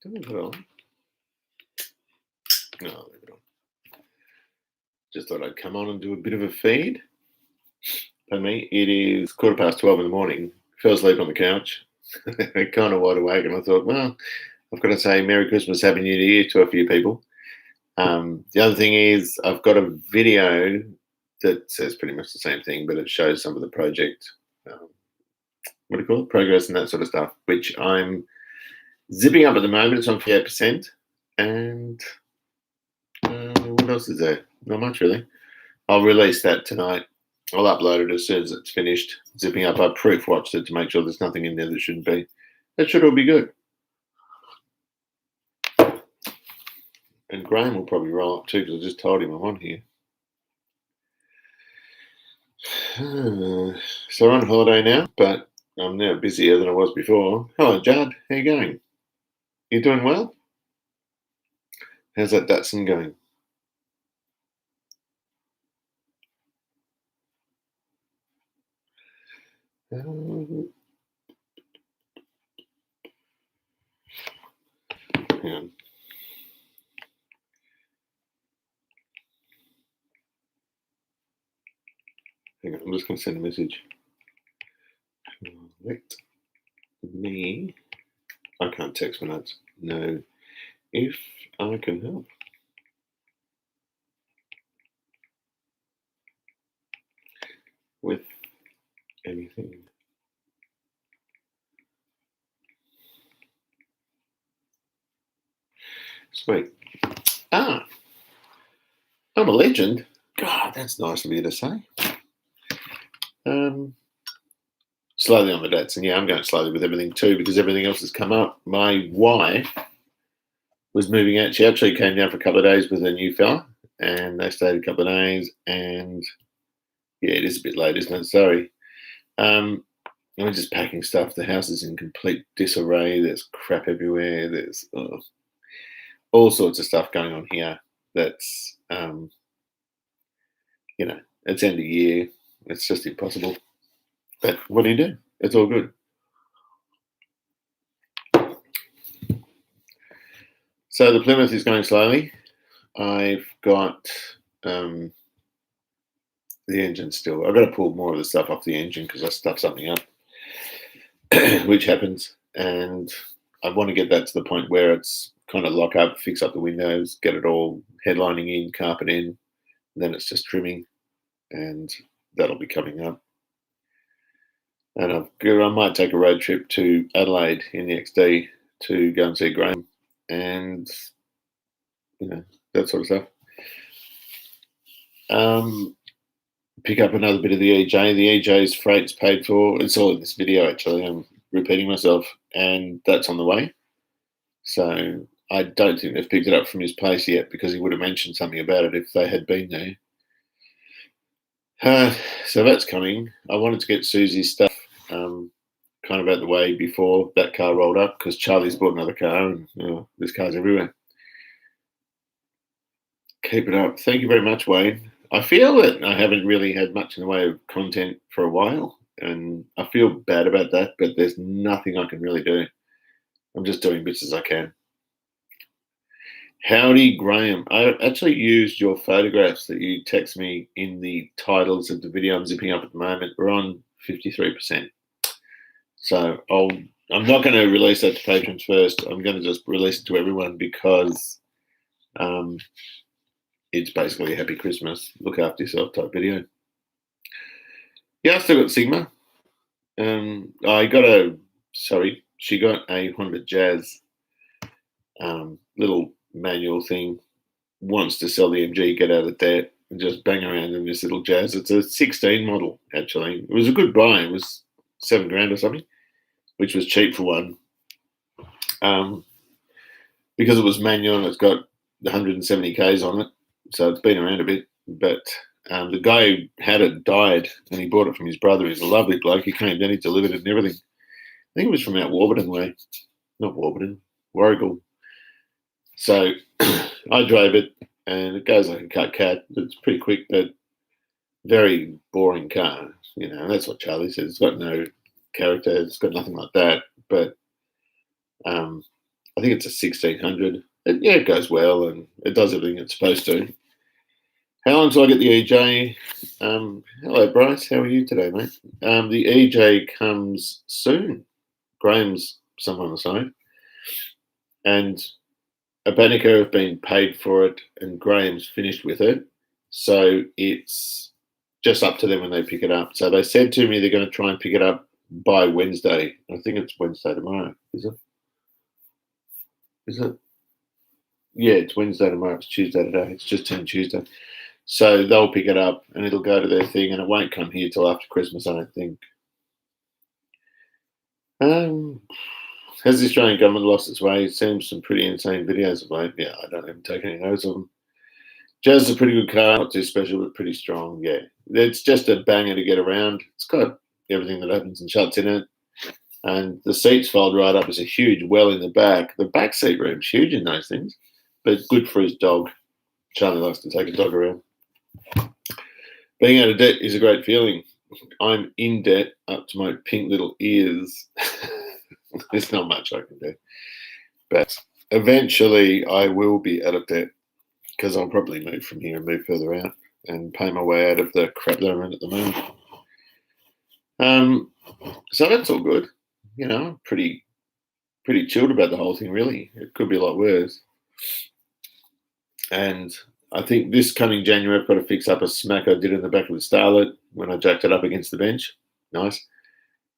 Don't leave it on. No, leave it on. Just thought I'd come on and do a bit of a feed. Pardon me. It is 12:15 in the morning. Fell asleep on the couch. Kind of wide awake, and I thought, well, I've got to say Merry Christmas, Happy New Year to a few people. The other thing is I've got a video that says pretty much the same thing, but it shows some of the project, what do you call it, progress and that sort of stuff, which I'm zipping up at the moment. It's on 58%. And what else is there? Not much, really. I'll release that tonight. I'll upload it as soon as it's finished zipping up. I proof watched it to make sure there's nothing in there that shouldn't be. That should all be good. And Graham will probably roll up too, because I just told him I'm on here. So we're on holiday now, but I'm now busier than I was before. Hello, Judd. How you going? You doing well? How's that Datsun going? Hang on. Hang on, I'm just going to send a message. Let me, I can't text my notes. No, if I can help. With anything. Sweet. I'm a legend. God, that's nice of you to say. Slowly on the Datsun. Yeah, I'm going slowly with everything too, because everything else has come up. My wife was moving out. She actually came down for a couple of days with her new fella, and they stayed a couple of days. And yeah, it is a bit late, isn't it? Sorry. I'm just packing stuff. The house is in complete disarray. There's crap everywhere. There's all sorts of stuff going on here. That's it's end of year. It's just impossible. But what do you do? It's all good. So the Plymouth is going slowly. I've got the engine still. I've got to pull more of the stuff off the engine because I stuffed something up, which happens. And I want to get that to the point where it's kind of lock up, fix up the windows, get it all headlining in, carpet in. Then it's just trimming, and that'll be coming up. And I might take a road trip to Adelaide in the XD to go and see Graham and, that sort of stuff. Pick up another bit of the EJ. The EJ's freight's paid for. It's all in this video, actually. I'm repeating myself, and that's on the way. So I don't think they've picked it up from his place yet, because he would have mentioned something about it if they had been there. So that's coming. I wanted to get Susie's stuff kind of out the way before that car rolled up, because Charlie's bought another car, and there's cars everywhere. Keep it up. Thank you very much, Wayne. I feel that I haven't really had much in the way of content for a while, and I feel bad about that, but there's nothing I can really do. I'm just doing bits as I can. Howdy, Graham. I actually used your photographs that you text me in the titles of the video I'm zipping up at the moment. We're on 53%. So I'm not going to release that to patrons first. I'm going to just release it to everyone, because it's basically a happy Christmas, look after yourself type video. Yeah, I still got Sigma. She got a Honda Jazz little manual thing. Wants to sell the MG, get out of debt, and just bang around in this little Jazz. It's a 16 model, actually. It was a good buy. It was $7,000 or something, which was cheap for one. Because it was manual and it's got 170 Ks on it, so it's been around a bit. But the guy who had it died, and he bought it from his brother. He's a lovely bloke. He came down, he delivered it and everything. I think it was from out Warburton way. Not Warburton, Warrigal. So I drove it, and it goes like a cut cat. It's pretty quick, but very boring car. That's what Charlie says. It's got no character. It's got nothing like that. But I think it's a 1600. Yeah, it goes well and it does everything it's supposed to. How long do I get the EJ? Hello, Bryce. How are you today, mate? The EJ comes soon. Graham's someone on the side. And Abanika have been paid for it and Graham's finished with it. So it's just up to them when they pick it up. So they said to me they're going to try and pick it up by Wednesday. I think it's Wednesday tomorrow, is it? Is it? Yeah, it's Wednesday tomorrow. It's Tuesday today. It's just turned Tuesday. So they'll pick it up and it'll go to their thing and it won't come here till after Christmas, I don't think. Has the Australian government lost its way? It seems some pretty insane videos of late. Yeah, I don't even take any notes of them. Jazz is a pretty good car, not too special, but pretty strong. Yeah, it's just a banger to get around. It's got everything that opens and shuts in it. And the seats fold right up. There's a huge well in the back. The back seat room's huge in those things, but good for his dog. Charlie likes to take a dog around. Being out of debt is a great feeling. I'm in debt up to my pink little ears. There's not much I can do. But eventually I will be out of debt because I'll probably move from here and move further out and pay my way out of the crap that I'm in at the moment. So that's all good. You know, pretty chilled about the whole thing, really. It could be a lot worse. And I think this coming January, I've got to fix up a smack I did in the back of the Starlet when I jacked it up against the bench. Nice.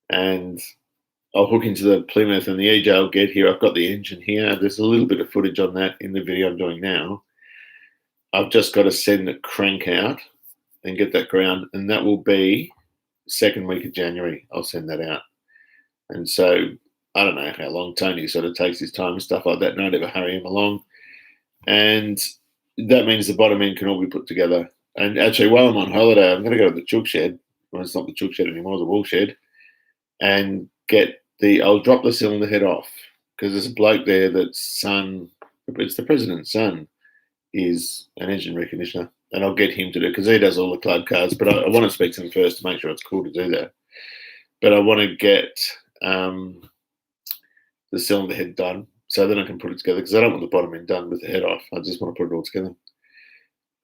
And I'll hook into the Plymouth and the EJ I'll get here. I've got the engine here. There's a little bit of footage on that in the video I'm doing now. I've just got to send the crank out and get that ground. And that will be second week of January. I'll send that out. And so I don't know how long Tony sort of takes his time and stuff like that. And I never hurry him along. And that means the bottom end can all be put together. And actually, while I'm on holiday, I'm going to go to the chook shed. Well, it's not the chook shed anymore, the wool shed. And I'll drop the cylinder head off because there's a bloke there that's son, it's the president's son, is an engine reconditioner. And I'll get him to do it because he does all the club cars. But I want to speak to him first to make sure it's cool to do that. But I want to get the cylinder head done so then I can put it together because I don't want the bottom end done with the head off. I just want to put it all together.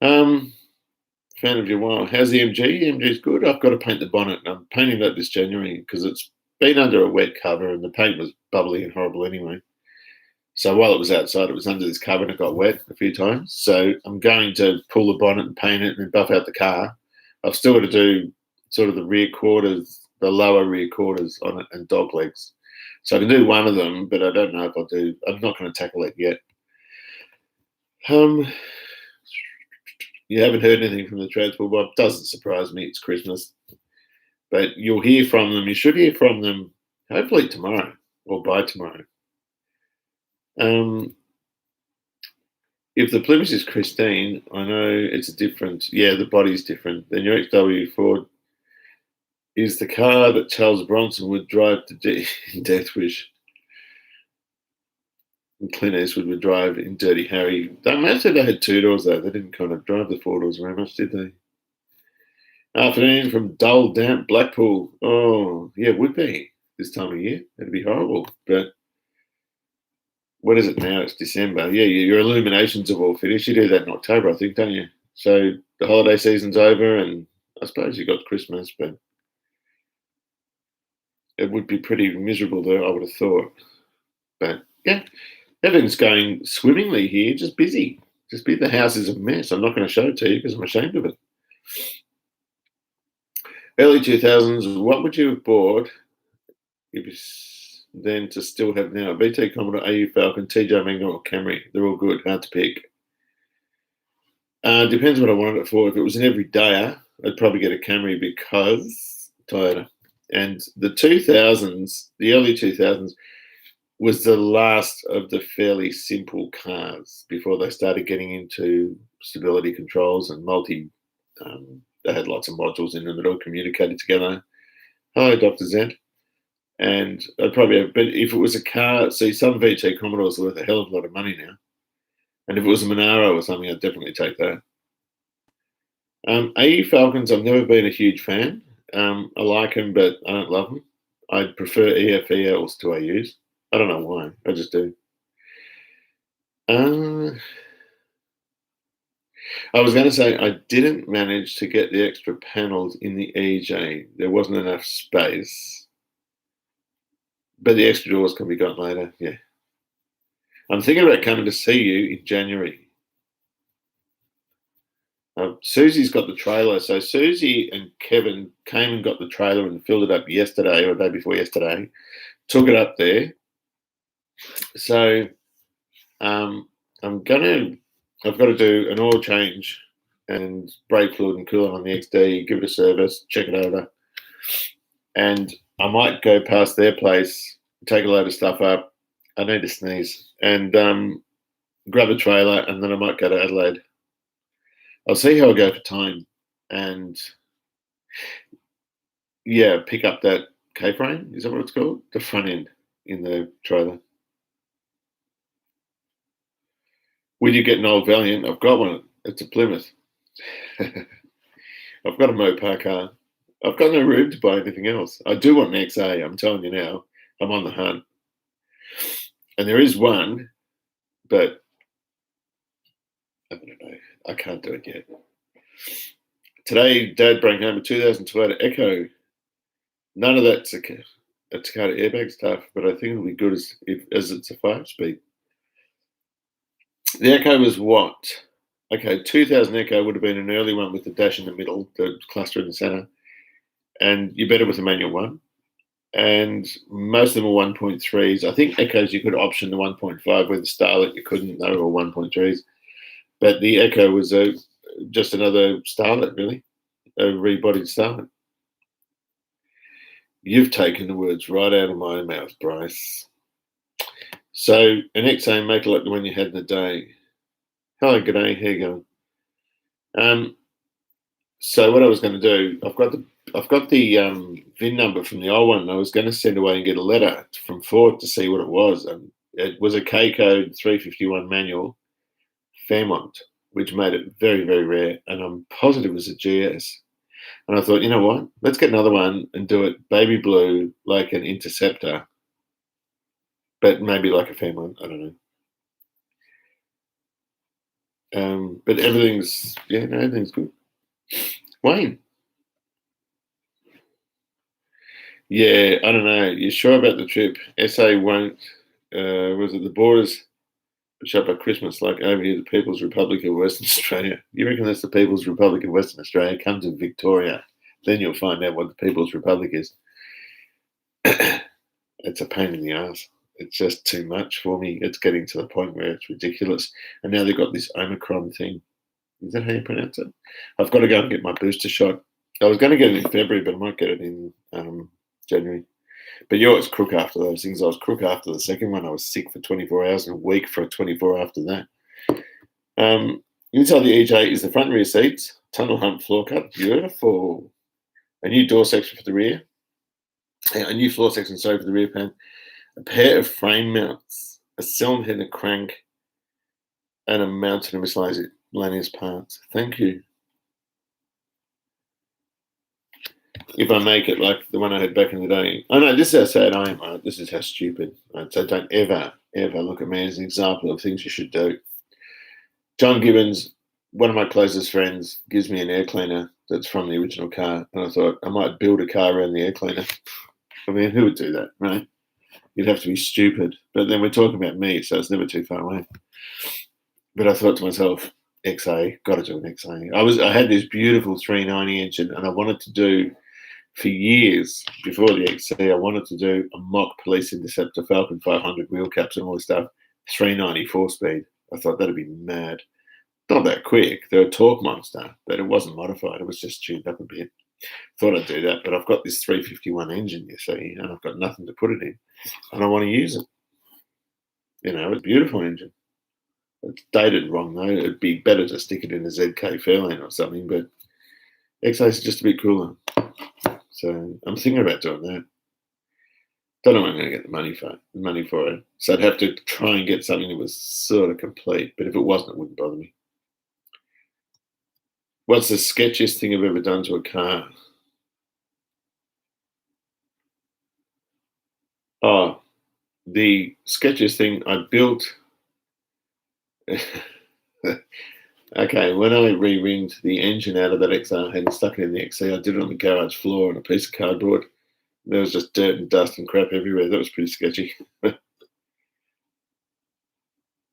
Fan of your while. How's the MG? The MG's good. I've got to paint the bonnet. And I'm painting that this January because it's been under a wet cover and the paint was bubbly and horrible anyway. So while it was outside, it was under this cover and it got wet a few times. So I'm going to pull the bonnet and paint it and then buff out the car. I've still got to do sort of the rear quarters, the lower rear quarters on it and dog legs. So I can do one of them, but I don't know if I'll do. I'm not going to tackle it yet. You haven't heard anything from the Transport Bob. Doesn't surprise me. It's Christmas. But you'll hear from them. You should hear from them hopefully tomorrow or by tomorrow. If the Plymouth is Christine, I know it's a different. Yeah, the body's different. Then your XW Ford is the car that Charles Bronson would drive to in Death Wish. And Clint Eastwood would drive in Dirty Harry. They mostly they had two doors though. They didn't kind of drive the four doors very much, did they? Afternoon from dull, damp Blackpool. Oh, yeah, it would be this time of year. It'd be horrible. But what is it now? It's December. Yeah, your illuminations have all finished. You do that in October, I think, don't you? So the holiday season's over, and I suppose you got Christmas, but it would be pretty miserable, though, I would have thought. But yeah, everything's going swimmingly here. Just busy. The house is a mess. I'm not going to show it to you because I'm ashamed of it. Early 2000s, what would you have bought if you then to still have now? VT Commodore, AU Falcon, TJ Magna or Camry. They're all good, hard to pick. Depends what I wanted it for. If it was an everydayer, I'd probably get a Camry because Toyota. And the 2000s, the early 2000s, was the last of the fairly simple cars before they started getting into stability controls and they had lots of modules in them that all communicated together. Hello, Dr. Zent. And I'd probably have, but if it was a car, see, some VT Commodores are worth a hell of a lot of money now. And if it was a Monaro or something, I'd definitely take that. AE Falcons, I've never been a huge fan. I like them, but I don't love them. I prefer EFELs to AUs. I don't know why. I just do. Uh, I was going to say I didn't manage to get the extra panels in the EJ. There wasn't enough space, but the extra doors can be got later. Yeah, I'm thinking about coming to see you in January. Susie's got the trailer, so Susie and Kevin came and got the trailer and filled it up yesterday or the day before yesterday. Took it up there. So um, I'm gonna. I've got to do an oil change and brake fluid and coolant on the XD. Give it a service, check it over, and I might go past their place, take a load of stuff up. I need to sneeze and grab a trailer, and then I might go to Adelaide. I'll see how I go for time, and yeah, pick up that K-frame. Is that what it's called? The front end in the trailer. Will you get an old Valiant? I've got one. It's a Plymouth. I've got a Mopar car. I've got no room to buy anything else. I do want an XA. I'm telling you now. I'm on the hunt, and there is one, but I don't know. I can't do it yet. Today, Dad brought home a 2012 Echo. None of that's a Takata airbag stuff, but I think it'll be good as it's a 5-speed. The Echo was what? Okay, 2000 Echo would have been an early one with the dash in the middle, the cluster in the center, and you're better with a manual one. And most of them are 1.3s. I think Echoes you could option the 1.5 with the Starlet you couldn't. They were all 1.3s. But the Echo was just another Starlet, really, a rebodied Starlet. You've taken the words right out of my mouth, Bryce. So an XA make like the one you had in the day. Hello, g'day. How you going? So what I was going to do, I've got the VIN number from the old one. And I was going to send away and get a letter from Ford to see what it was. And it was a K code 351 manual Fairmont, which made it very, very rare. And I'm positive it was a GS. And I thought, you know what? Let's get another one and do it baby blue like an Interceptor, but maybe like a Fairmont. I don't know. But everything's good. Wayne. Yeah, I don't know. You sure about the trip? SA won't. Was it the borders shut by Christmas? Like over here, the People's Republic of Western Australia. You reckon that's the People's Republic of Western Australia? Come to Victoria, then you'll find out what the People's Republic is. It's a pain in the ass. It's just too much for me. It's getting to the point where it's ridiculous. And now they've got this Omicron thing. Is that how you pronounce it? I've got to go and get my booster shot. I was going to get it in February, but I might get it in January. But you always crook after those things. I was crook after the second one. I was sick for 24 hours and a week for 24 after that. Inside the EJ is the front and rear seats, tunnel hump floor cut, beautiful. A new door section for the rear, a new floor section, sorry, for the rear pan, a pair of frame mounts, a cylinder head and a crank, and a mounted and miscellaneous parts. Thank you. If I make it like the one I had back in the day. Oh no, this is how sad I am, right? This is how stupid. Right? So don't ever, ever look at me as an example of things you should do. John Gibbons, one of my closest friends, gives me an air cleaner that's from the original car. And I thought I might build a car around the air cleaner. I mean, who would do that, right? You'd have to be stupid. But then we're talking about me, so it's never too far away. But I thought to myself, XA, got to do an XA. I had this beautiful 390 engine, and I wanted to do, for years before the XC, I wanted to do a mock Police Interceptor Falcon 500 wheel caps and all this stuff, 390 4-speed. I thought that'd be mad. Not that quick. They're a torque monster, but it wasn't modified. It was just tuned up a bit. Thought I'd do that, but I've got this 351 engine, you see, and I've got nothing to put it in, and I want to use it. You know, it's a beautiful engine. It's dated wrong though. It'd be better to stick it in a ZK Fairlane or something, but XA is just a bit cooler. So I'm thinking about doing that. Don't know when I'm going to get the money for it. So I'd have to try and get something that was sort of complete. But if it wasn't, it wouldn't bother me. What's the sketchiest thing I've ever done to a car? Oh, the sketchiest thing I built Okay, when I re-ringed the engine out of that XR and stuck it in the XC, I did it on the garage floor on a piece of cardboard. There was just dirt and dust and crap everywhere. That was pretty sketchy.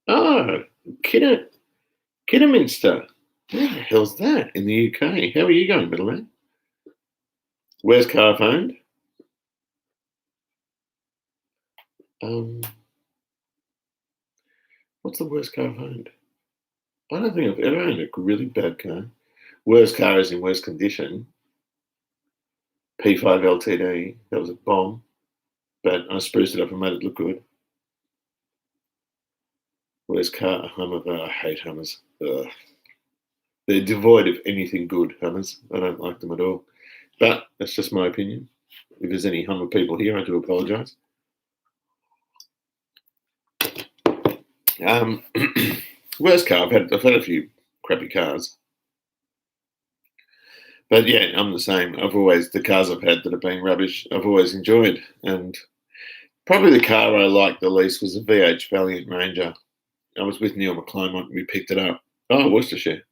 Oh, Kidder, Kidderminster. Where the hell's that in the UK? How are you going, middleman? Where's car owned? Um, what's the worst car I've owned? I don't think I've ever owned a really bad car. Worst car is in worst condition. P5 LTD. That was a bomb, but I spruced it up and made it look good. Worst car, a Hummer. I hate Hummers. Ugh. They're devoid of anything good, Hummers. I don't like them at all. But that's just my opinion. If there's any Hummer people here, I do apologise. Worst car, I've had a few crappy cars. But yeah, I'm the same. The cars I've had that have been rubbish, I've always enjoyed. And probably the car I liked the least was a VH Valiant Ranger. I was with Neil McClymont and we picked it up. Oh, Worcestershire.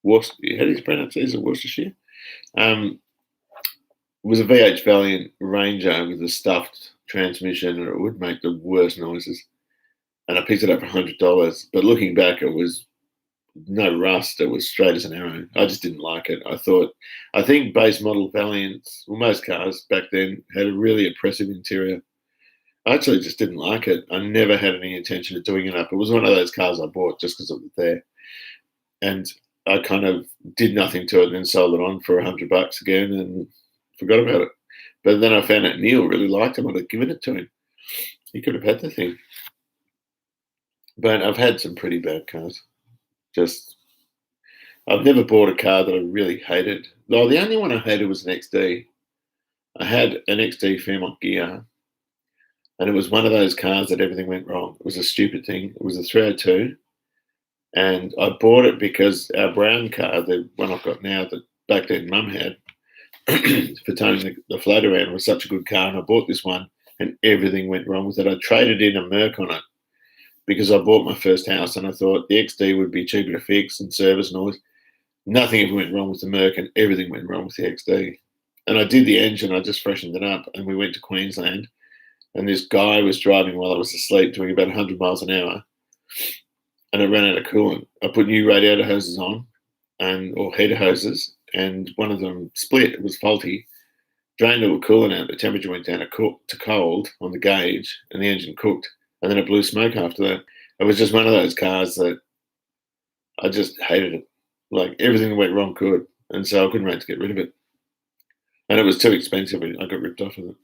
How do you pronounce it? Is it Worcestershire? It was a VH Valiant Ranger with a stuffed transmission and it would make the worst noises. And I picked it up for $100. But looking back, it was no rust. It was straight as an arrow. I just didn't like it. I think base model Valiants, well, most cars back then had a really oppressive interior. I actually just didn't like it. I never had any intention of doing it up. It was one of those cars I bought just because it was there. And I kind of did nothing to it and then sold it on for $100 again and forgot about it. But then I found out Neil really liked it. I'd given it to him. He could have had the thing. But I've had some pretty bad cars. I've never bought a car that I really hated. No, the only one I hated was an XD. I had an XD Fairmont gear, and it was one of those cars that everything went wrong. It was a stupid thing. It was a 302, and I bought it because our brown car, the one I've got now, that back then Mum had for towing the float around, was such a good car, and I bought this one, and everything went wrong with it. I traded in a Merc on it because I bought my first house, and I thought the XD would be cheaper to fix and service and all this. Nothing ever went wrong with the Merc and everything went wrong with the XD. And I did the engine, I just freshened it up and we went to Queensland and this guy was driving while I was asleep doing about 100 miles an hour and it ran out of coolant. I put new radiator hoses on or heater hoses and one of them split, it was faulty, drained all the coolant out, the temperature went down to cold on the gauge and the engine cooked and then it blew smoke after that. It was just one of those cars that I just hated it. Like everything that went wrong could. And so I couldn't wait to get rid of it. And it was too expensive. I got ripped off of it.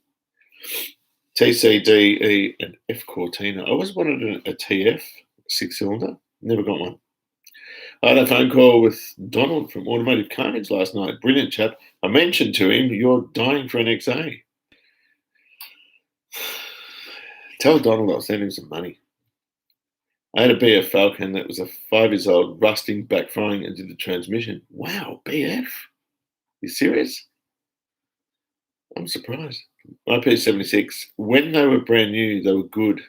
TCDE and F Cortina. I always wanted a TF 6-cylinder. Never got one. I had a phone call with Donald from Automotive Carnage last night. Brilliant chap. I mentioned to him, you're dying for an XA. Tell Donald I'll send him some money. I had a BF Falcon that was a 5 years old, rusting, backfiring, and did the transmission. Wow, BF? You serious? I'm surprised. IP76, when they were brand new, they were good,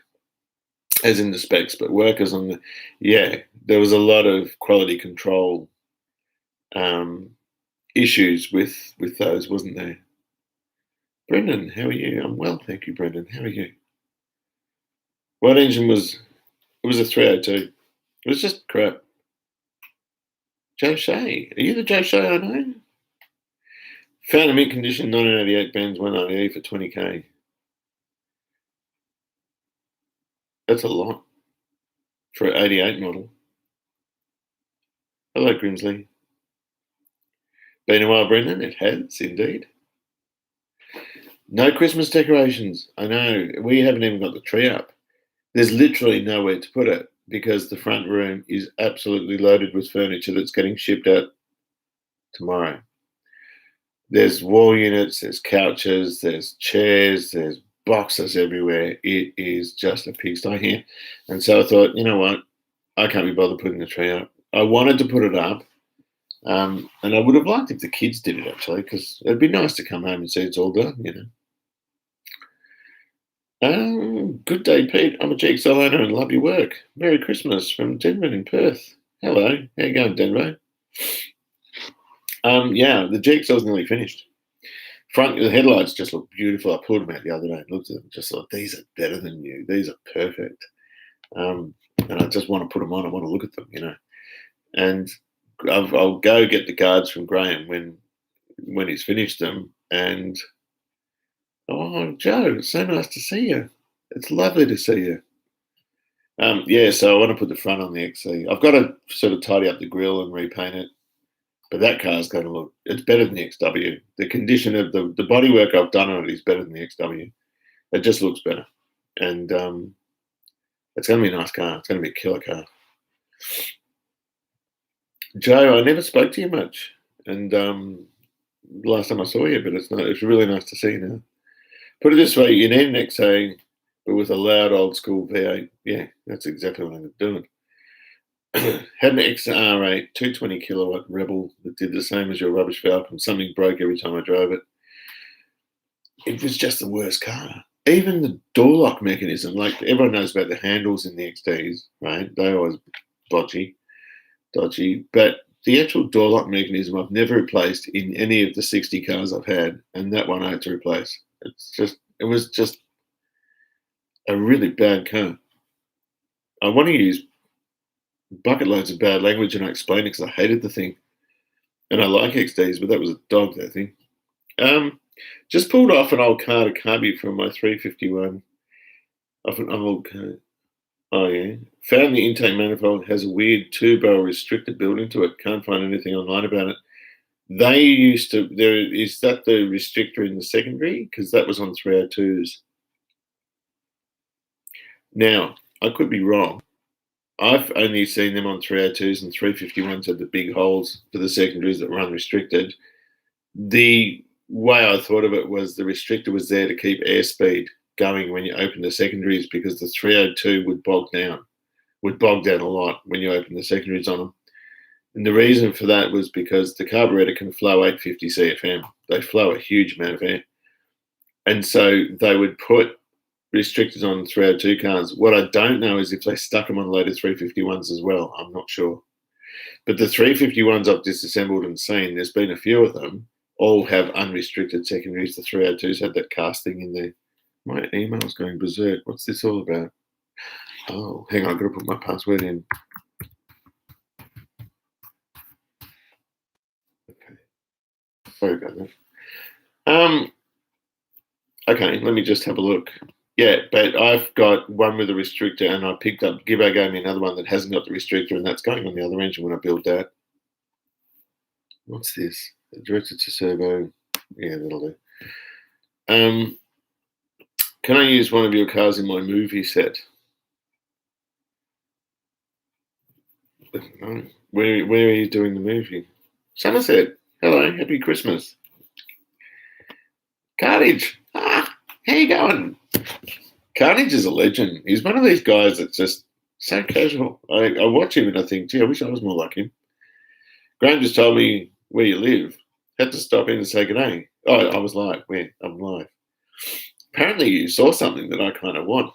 as in the specs, but workers there was a lot of quality control issues with those, wasn't there? Brendan, how are you? I'm well, thank you, Brendan. How are you? What engine was it? Was a 302. It was just crap. Joe Shea. Are you the Joe Shea I know? Found a mint condition 1988 Benz 190E for 20k. That's a lot for an 88 model. Hello, Grimsley. Been a while, Brendan? It has, indeed. No Christmas decorations. I know. We haven't even got the tree up. There's literally nowhere to put it because the front room is absolutely loaded with furniture that's getting shipped out tomorrow. There's wall units, there's couches, there's chairs, there's boxes everywhere. It is just a pigsty here. And so I thought, you know what? I can't be bothered putting the tree up. I wanted to put it up. And I would have liked if the kids did it, actually, because it'd be nice to come home and see it's all done, you know. Good day, Pete. I'm a GXL owner and love your work. Merry Christmas from Denver in Perth. Hello, how you going, Denver? Yeah, the GXL's nearly finished. The headlights just look beautiful. I pulled them out the other day and looked at them and just thought, these are better than you. These are perfect. And I just want to put them on. I want to look at them. And I'll go get the cards from Graham when he's finished them. And oh, Joe, it's so nice to see you. It's lovely to see you. Yeah, so I want to put the front on the XC. I've got to sort of tidy up the grille and repaint it, but that car's going to look. It's better than the XW. The condition of the bodywork I've done on it is better than the XW. It just looks better, and it's going to be a nice car. It's going to be a killer car. Joe, I never spoke to you much, and last time I saw you, but it's really nice to see you now. Put it this way, you need an XA, but with a loud old school V8. Yeah, that's exactly what I'm doing. Had an XR8 220 kilowatt Rebel that did the same as your rubbish Falcon. Something broke every time I drove it. It was just the worst car. Even the door lock mechanism, like everyone knows about the handles in the XDs, right? They always dodgy. But the actual door lock mechanism I've never replaced in any of the 60 cars I've had, and that one I had to replace. It was just a really bad car. I want to use bucket loads of bad language and I explain it because I hated the thing. And I like XDs, but that was a dog, that thing. Just pulled off an old car to carby from my 351 off an old car. Oh, yeah. Found the intake manifold has a weird two-barrel restrictor built into it. Can't find anything online about it. They used to, is that the restrictor in the secondary? Because that was on 302s. Now, I could be wrong. I've only seen them on 302s and 351s had the big holes for the secondaries that were unrestricted. The way I thought of it was the restrictor was there to keep airspeed going when you open the secondaries because the 302 would bog down a lot when you open the secondaries on them. And the reason for that was because the carburetor can flow 850 CFM. They flow a huge amount of air. And so they would put restrictors on 302 cars. What I don't know is if they stuck them on later 351s as well. I'm not sure. But the 351s I've disassembled and seen, there's been a few of them, all have unrestricted secondaries. The 302s had that casting in there. My email's going berserk. What's this all about? Oh, hang on, I've got to put my password in. Okay. Sorry about that. Okay, let me just have a look. Yeah, but I've got one with a restrictor and I picked up, Gibbo gave me another one that hasn't got the restrictor and that's going on the other engine when I build that. What's this? Directed to servo. Yeah, that'll do. Can I use one of your cars in my movie set? No. Where are you doing the movie? Somerset. Hello, happy Christmas. Carnage. How you going? Carnage is a legend. He's one of these guys that's just so casual. I watch him and I think, gee, I wish I was more like him. Graham just told me where you live. Had to stop in and say good day. Oh, I was live. Where? I'm live. Apparently you saw something that I kind of want.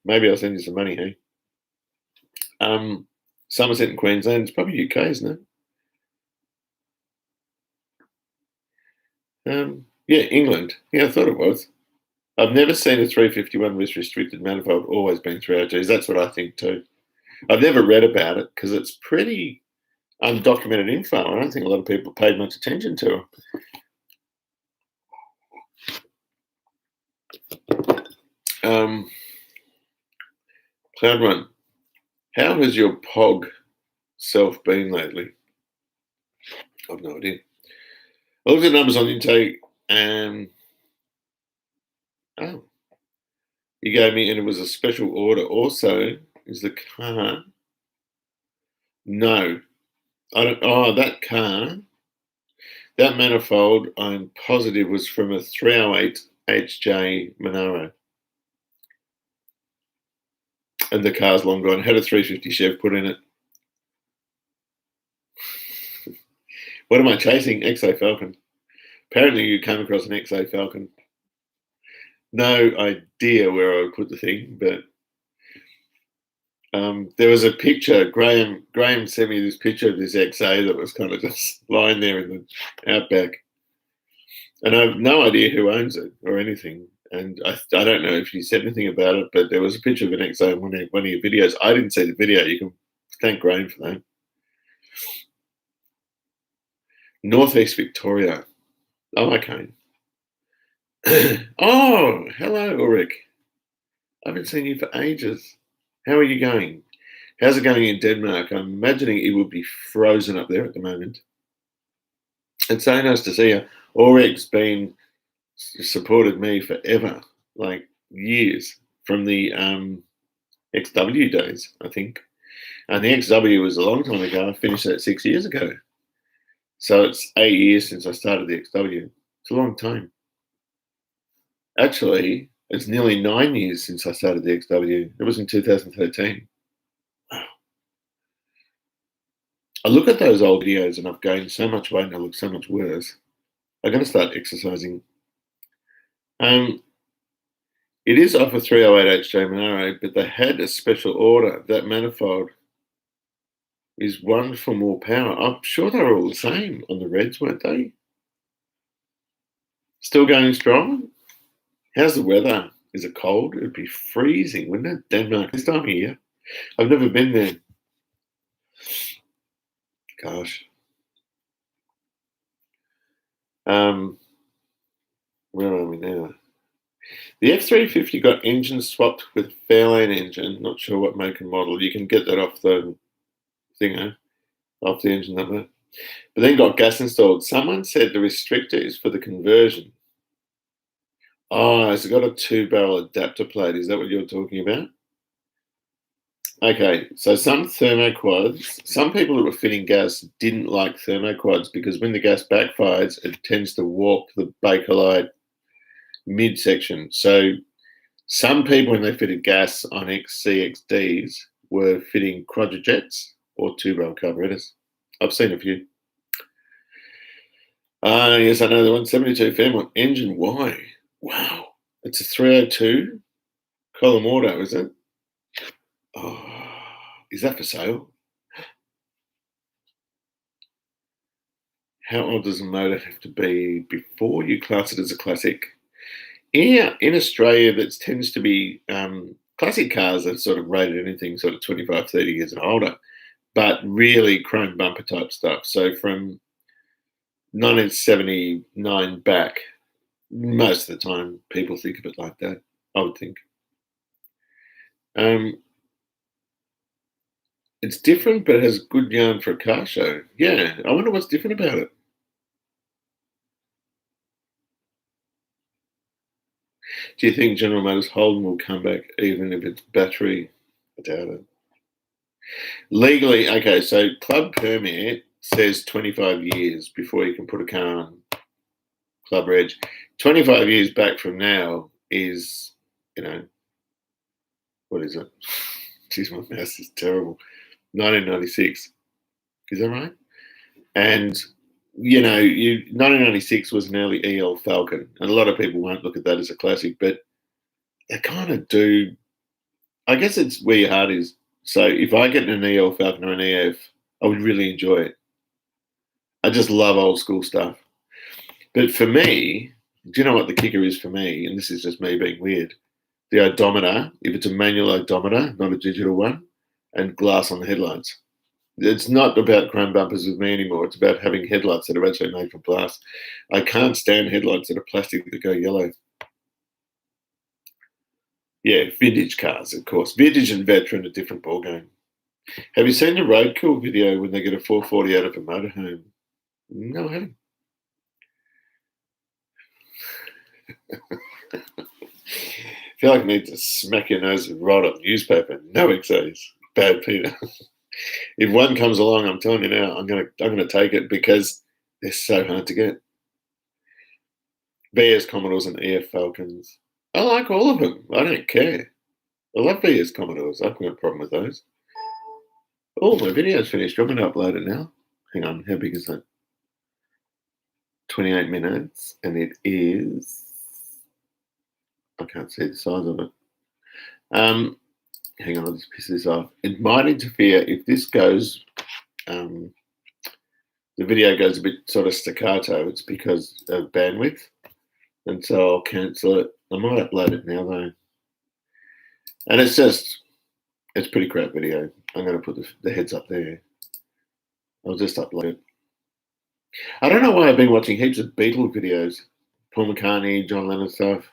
Maybe I'll send you some money, hey? Somerset in Queensland. It's probably UK, isn't it? Yeah, England. Yeah, I thought it was. I've never seen a 351 with restricted manifold, always been 302s. That's what I think too. I've never read about it because it's pretty undocumented info. I don't think a lot of people paid much attention to it. Cloud Run, how has your POG self been lately? I've no idea. I looked at the numbers on intake and oh, you gave me, and it was a special order. Also, is the car? No, I don't. Oh, that car, that manifold, I'm positive was from a 308 HJ Monaro, and the car's long gone. Had a 350 Chev put in it. What am I chasing? XA Falcon. Apparently, you came across an XA Falcon. no idea where I would put the thing, but there was a picture. Graham sent me this picture of this XA that was kind of just lying there in the outback, and I have no idea who owns it or anything. And I don't know if he said anything about it, but there was a picture of an XA in one of your videos. I didn't see the video. You can thank Graham for that. Northeast Victoria. Oh, okay. Oh, hello, Ulrich. I haven't seen you for ages. How are you going? How's it going in Denmark? I'm imagining it would be frozen up there at the moment. It's so nice to see you. Ulrich's been supported me forever, like years, from the XW days, I think. And the XW was a long time ago. I finished that 6 years ago. So it's 8 years since I started the XW. It's a long time. Actually, it's nearly 9 years since I started the XW. It was in 2013. Wow. I look at those old videos and I've gained so much weight and I look so much worse. I'm going to start exercising. It is off a 308 HJ Monaro, but they had a special order. That manifold is one for more power. I'm sure they were all the same on the Reds, weren't they? Still going strong? How's the weather? Is it cold? It'd be freezing, wouldn't it? Denmark this time of year. I've never been there. Gosh. Where are we now? The F350 got engine swapped with Fairlane engine. Not sure what make and model. You can get that off the thingo, off the engine number. But then got gas installed. Someone said the restrictor is for the conversion. Oh, it's got a 2-barrel adapter plate. Is that what you're talking about? Okay, so some thermoquads, some people that were fitting gas didn't like thermoquads because when the gas backfires, it tends to warp the Bakelite midsection. So some people, when they fitted gas on XCXDs, were fitting quadrajets or 2-barrel carburetors. I've seen a few. Yes, I know the 172 Fairmont engine. Why? Wow, it's a 302 column auto, is it? Oh, is that for sale? How old does a motor have to be before you class it as a classic? Yeah, in Australia, that tends to be classic cars are sort of rated anything sort of 25, 30 years and older, but really chrome bumper type stuff. So from 1979 back, most of the time people think of it like that, I would think. It's different, but it has good yarn for a car show. Yeah, I wonder what's different about it. Do you think General Motors Holden will come back even if it's battery? I doubt it. Legally, okay, so club permit says 25 years before you can put a car on club reg. 25 years back from now is, what is it? Geez, my math is terrible. 1996. Is that right? And 1996 was an early EL Falcon, and a lot of people won't look at that as a classic, but they kind of do. I guess it's where your heart is. So if I get an EL Falcon or an EF, I would really enjoy it. I just love old school stuff. But for me, do you know what the kicker is for me? And this is just me being weird. The odometer, if it's a manual odometer, not a digital one, and glass on the headlights. It's not about chrome bumpers with me anymore. It's about having headlights that are actually made from glass. I can't stand headlights that are plastic that go yellow. Yeah, vintage cars, of course. Vintage and veteran, a different ballgame. Have you seen the roadkill video when they get a 440 out of a motorhome? No, I haven't. I feel like I need to smack your nose and write on newspaper. No XAs. Bad Peter. If one comes along, I'm telling you now, I'm gonna take it because they're so hard to get. VS Commodores and EF Falcons. I like all of them. I don't care. I love VS Commodores. I've got a problem with those. Oh, my video's finished. I'm gonna upload it now. Hang on, how big is that? 28 minutes, and it is I can't see the size of it. Hang on, I'll just piss this off. It might interfere if this goes. The video goes a bit sort of staccato. It's because of bandwidth, and so I'll cancel it. I might upload it now though, and it's pretty crap video. I'm going to put the heads up there. I'll just upload it. I don't know why I've been watching heaps of Beatles videos, Paul McCartney, John Lennon stuff.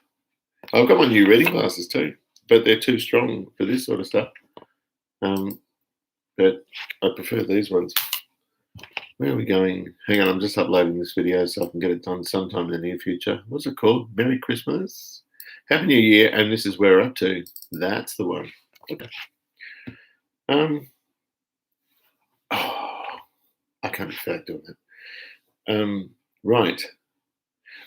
I've got my new reading glasses too, but they're too strong for this sort of stuff. But I prefer these ones. Where are we going? Hang on, I'm just uploading this video so I can get it done sometime in the near future. What's it called? Merry Christmas, Happy New Year, and this is where we're up to. That's the one. Okay. I can't be fat doing that. Right.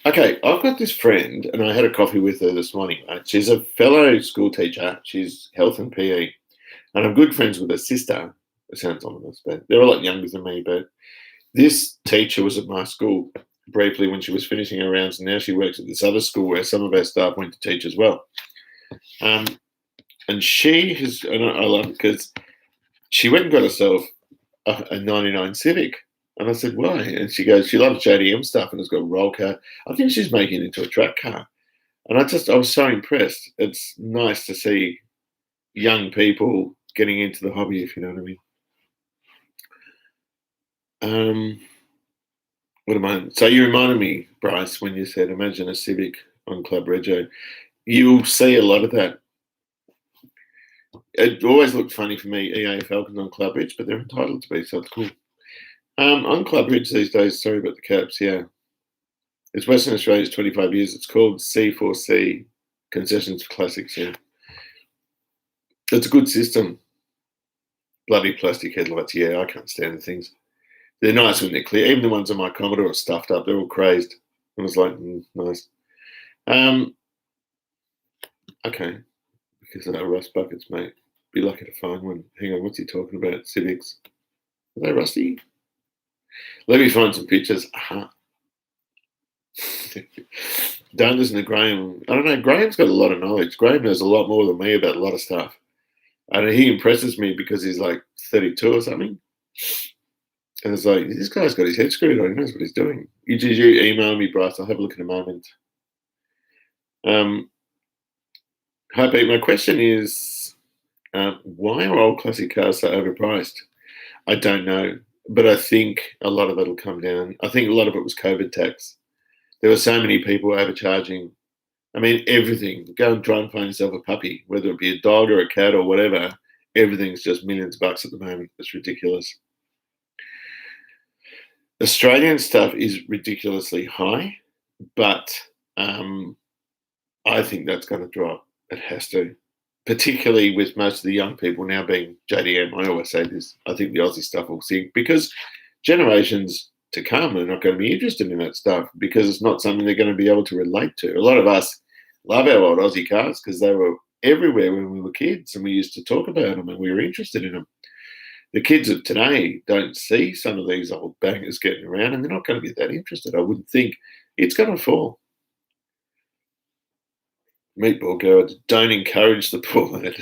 Okay, I've got this friend, and I had a coffee with her this morning. Right? She's a fellow school teacher. She's health and PE, and I'm good friends with her sister. It sounds ominous, but they're a lot younger than me. But this teacher was at my school briefly when she was finishing her rounds, and now she works at this other school where some of our staff went to teach as well. And she has, and I love it because she went and got herself a 99 Civic. And I said, why? And she goes, she loves JDM stuff and has got a roll car. I think she's making it into a track car. And I was so impressed. It's nice to see young people getting into the hobby, if you know what I mean. What am I? So you reminded me, Bryce, when you said, imagine a Civic on Club Rego. You'll see a lot of that. It always looked funny for me, EA Falcons on Club Ridge, but they're entitled to be, so it's cool. On Club Ridge these days, sorry about the caps, yeah. It's Western Australia's 25 years. It's called C4C, Concessions for Classics, yeah. It's a good system. Bloody plastic headlights, yeah, I can't stand the things. They're nice when they're clear. Even the ones on my Commodore are stuffed up. They're all crazed. I was like, nice. Okay. Because of our rust buckets, mate. Be lucky to find one. Hang on, what's he talking about? Civics. Are they rusty? Let me find some pictures. Don't listen to Graham. I don't know. Graham's got a lot of knowledge. Graham knows a lot more than me about a lot of stuff. And he impresses me because he's like 32 or something. And it's like, this guy's got his head screwed on. He knows what he's doing. You email me, Bryce. I'll have a look in a moment. Hi, Pete. My question is, why are old classic cars so overpriced? I don't know, but I think a lot of it will come down. I think a lot of it was COVID tax. There were so many people overcharging. I mean, everything. Go and try and find yourself a puppy, whether it be a dog or a cat or whatever. Everything's just millions of bucks at the moment. It's ridiculous. Australian stuff is ridiculously high, but I think that's going to drop. It has to, particularly with most of the young people now being JDM. I always say this. I think the Aussie stuff will sink because generations to come are not going to be interested in that stuff because it's not something they're going to be able to relate to. A lot of us love our old Aussie cars because they were everywhere when we were kids and we used to talk about them and we were interested in them. The kids of today don't see some of these old bangers getting around and they're not going to be that interested. I wouldn't think. It's going to fall. Meatball girl, don't encourage the poor lad.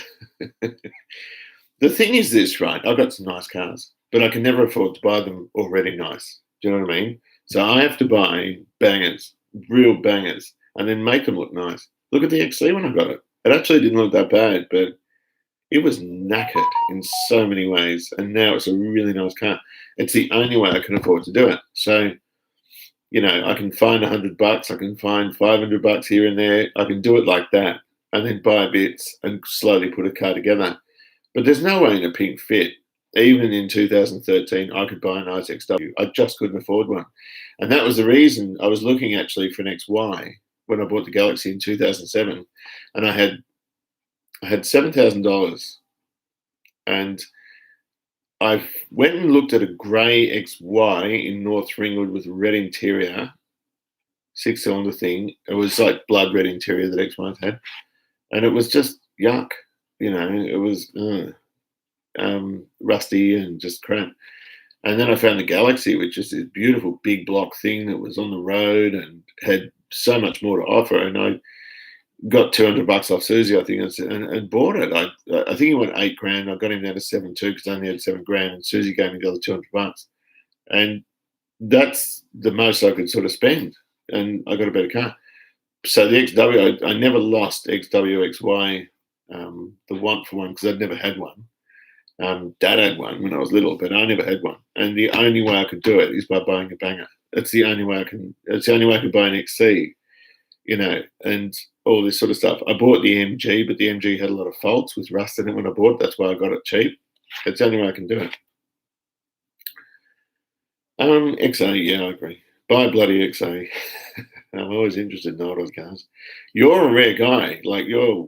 The thing is this, right? I've got some nice cars, but I can never afford to buy them already nice. Do you know what I mean? So I have to buy bangers, real bangers, and then make them look nice. Look at the XC when I got it. It actually didn't look that bad, but it was knackered in so many ways. And now it's a really nice car. It's the only way I can afford to do it. So, you know, I can find $100, I can find $500 here and there. I can do it like that and then buy bits and slowly put a car together. But there's no way in a pink fit. Even in 2013, I could buy an nice XW. I just couldn't afford one. And that was the reason I was looking actually for an XY when I bought the Galaxy in 2007. And I had $7,000 and I went and looked at a grey XY in North Ringwood with a red interior, 6-cylinder thing. It was like blood red interior that XYs had. And it was just yuck. You know, it was rusty and just crap. And then I found the Galaxy, which is this beautiful big block thing that was on the road and had so much more to offer. And got $200 off Susie, I think, and bought it. I think he went 8 grand. I got him down to 7 2 because I only had 7 grand, and Susie gave me the other $200, and that's the most I could sort of spend, and I got a better car. So the XW, I never lost XWXY, the one for one, because I'd never had one. Dad had one when I was little, but I never had one. And the only way I could do it is by buying a banger. It's the only way I can. It's the only way I could buy an XC, and all this sort of stuff. I bought the MG, but the MG had a lot of faults with rust in it when I bought it. That's why I got it cheap. It's the only way I can do it. XA, yeah, I agree. Buy bloody XA. I'm always interested in old cars. You're a rare guy. Like you're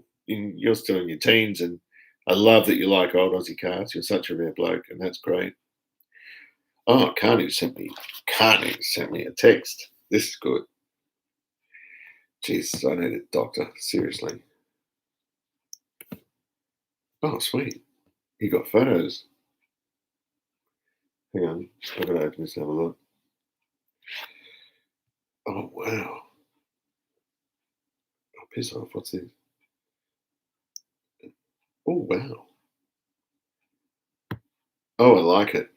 still in your teens, and I love that you like old Aussie cars. You're such a rare bloke, and that's great. Oh, Carney sent me a text. This is good. Jesus, I need a doctor. Seriously. Oh, sweet. You got photos. Hang on. I've got to open this and have a look. Oh, wow. Oh, piss off. What's this? Oh, wow. Oh, I like it.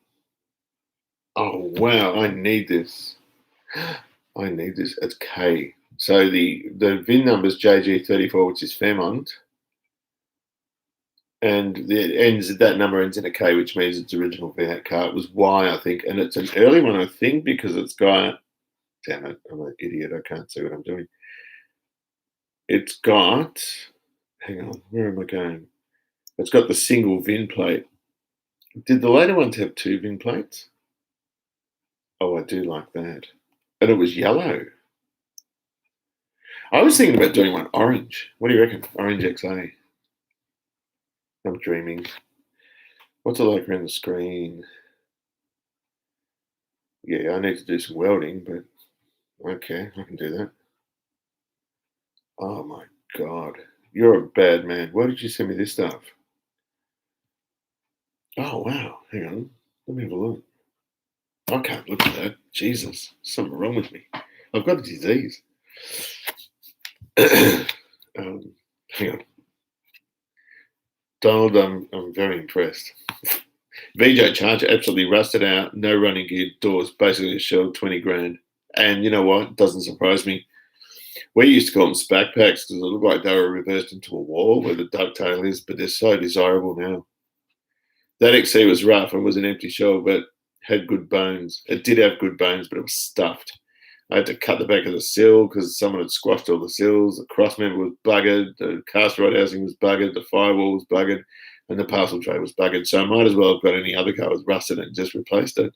Oh, wow. I need this. I need this. It's K. So the VIN number is JG34, which is Fairmont. And that number ends in a K, which means it's original V8 car. It was Y, I think. And it's an early one, I think, because it's got, damn it, I'm an idiot. I can't see what I'm doing. It's got, hang on, where am I going? It's got the single VIN plate. Did the later ones have 2 VIN plates? Oh, I do like that. And it was yellow. I was thinking about doing one orange. What do you reckon? Orange XA. I'm dreaming. What's it like around the screen? Yeah, I need to do some welding, but okay, I can do that. Oh my God. You're a bad man. Why did you send me this stuff? Oh, wow. Hang on. Let me have a look. I can't look at that. Jesus. Something wrong with me. I've got a disease. Hang on. Donald, I'm very impressed. VJ Charger absolutely rusted out. No running gear. Doors basically a shell, 20 grand. And you know what? It doesn't surprise me. We used to call them SPAC packs because it looked like they were reversed into a wall where the ducktail is, but they're so desirable now. That XC was rough and was an empty shell, but had good bones. It did have good bones, but it was stuffed. I had to cut the back of the sill because someone had squashed all the sills. The cross member was buggered. The cast rod housing was buggered. The firewall was buggered. And the parcel tray was buggered. So I might as well have got any other car that was rusted and just replaced it.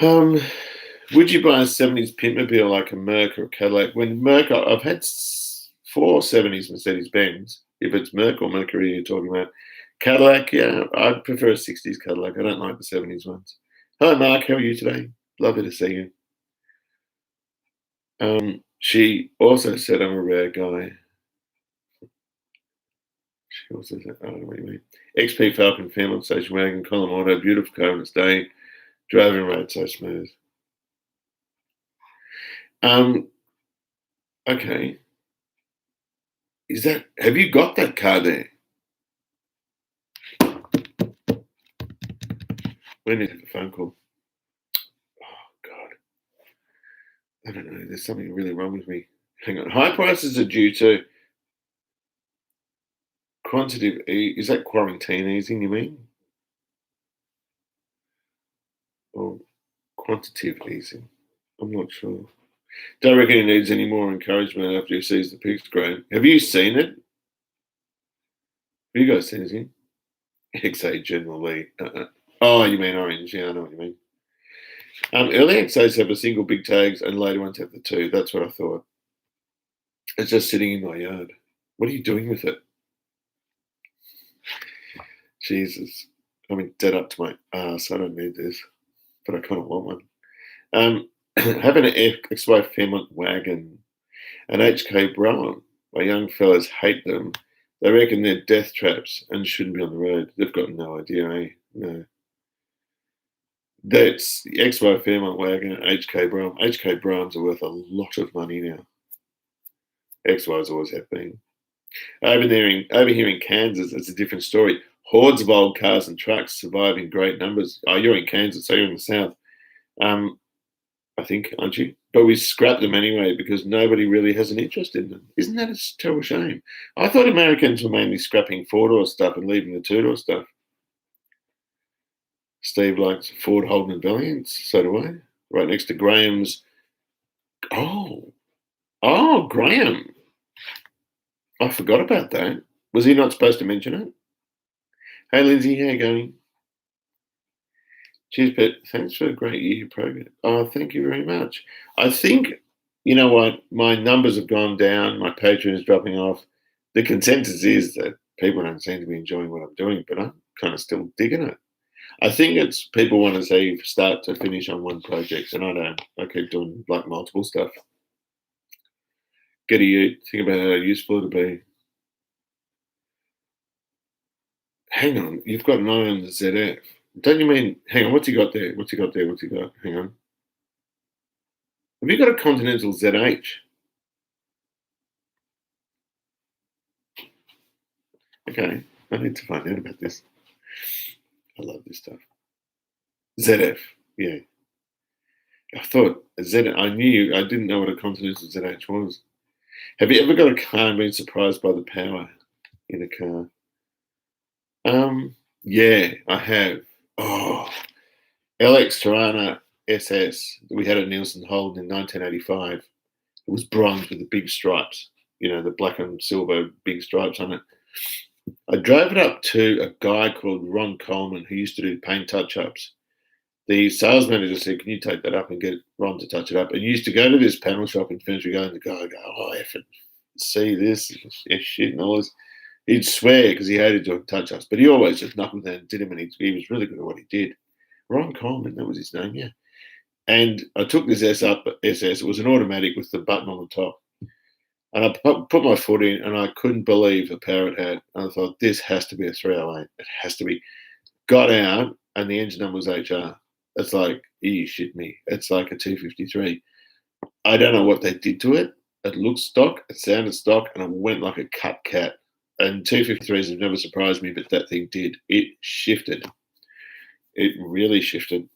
Would you buy a 70s Pintmobile like a Merc or a Cadillac? When Merc, I've had 4 70s Mercedes-Benz. If it's Merc or Mercury you're talking about. Cadillac, yeah, I'd prefer a 60s Cadillac. I don't like the 70s ones. Hello, Mark. How are you today? Lovely to see you. She also said I'm a rare guy. She also said, I don't know what you mean. XP Falcon Fairmont Station Wagon, Column Auto, beautiful car on its day. Driving road so smooth. Okay. Have you got that car there? We need a phone call. Oh, God. I don't know. There's something really wrong with me. Hang on. High prices are due to quantitative. Is that quarantine easing, you mean? Or quantitative easing? I'm not sure. Don't reckon he needs any more encouragement after he sees the pigs grow. Have you seen it? Have you guys seen it? XA General Lee. Oh, you mean orange? Yeah, I know what you mean. Early XAs have a single big tags, and later ones have the 2. That's what I thought. It's just sitting in my yard. What are you doing with it? Jesus, I'm dead up to my ass. I don't need this, but I kind of want one. Having an XY Fairmont wagon, an HK Brown. My young fellas hate them. They reckon they're death traps and shouldn't be on the road. They've got no idea, eh? No. That's the XY Fairmont wagon, HK Brom. HK Broms are worth a lot of money now. XYs always have been. Over here in Kansas, it's a different story. Hordes of old cars and trucks survive in great numbers. Oh, you're in Kansas, so you're in the South. Um, I think, aren't you? But we scrap them anyway because nobody really has an interest in them. Isn't that a terrible shame? I thought Americans were mainly scrapping four-door stuff and leaving the two-door stuff. Steve likes Ford, Holden, and Valiants. So do I. Right next to Graham's. Oh, Graham. I forgot about that. Was he not supposed to mention it? Hey, Lindsay, how you going? Cheers, Pet. Thanks for a great year program. Oh, thank you very much. I think, you know what, my numbers have gone down. My Patreon is dropping off. The consensus is that people don't seem to be enjoying what I'm doing, but I'm kind of still digging it. I think it's people want to see start to finish on one project, and I don't. I keep doing like multiple stuff. Get a ute. Think about how useful it'll be. Hang on, you've got an eye on the ZF. Don't you mean? Hang on, what's he got there? What's he got there? What's he got? Hang on. Have you got a Continental ZH? Okay, I need to find out about this. I love this stuff. ZF, yeah. I thought I knew. I didn't know what a Continental ZH was. Have you ever got a car and been surprised by the power in a car? Yeah, I have. Oh, LX Tirana SS. We had a Nielsen Holden in 1985. It was bronze with the big stripes. You know, the black and silver big stripes on it. I drove it up to a guy called Ron Coleman who used to do paint touch-ups. The sales manager said, "Can you take that up and get Ron to touch it up?" And you used to go to this panel shop in Finsbury Go, and the guy would go, "Oh, F it, see this, shit," and all this. He'd swear because he hated doing touch-ups, but he always just knuckled down and did him, and he was really good at what he did. Ron Coleman, that was his name, yeah. And I took this SS. It was an automatic with the button on the top. And I put my foot in, and I couldn't believe the power it had. And I thought, this has to be a 308. It has to be. Got out, and the engine number was HR. It's like, you shit me. It's like a 253. I don't know what they did to it. It looked stock, it sounded stock, and it went like a cut cat. And 253s have never surprised me, but that thing did. It shifted. It really shifted.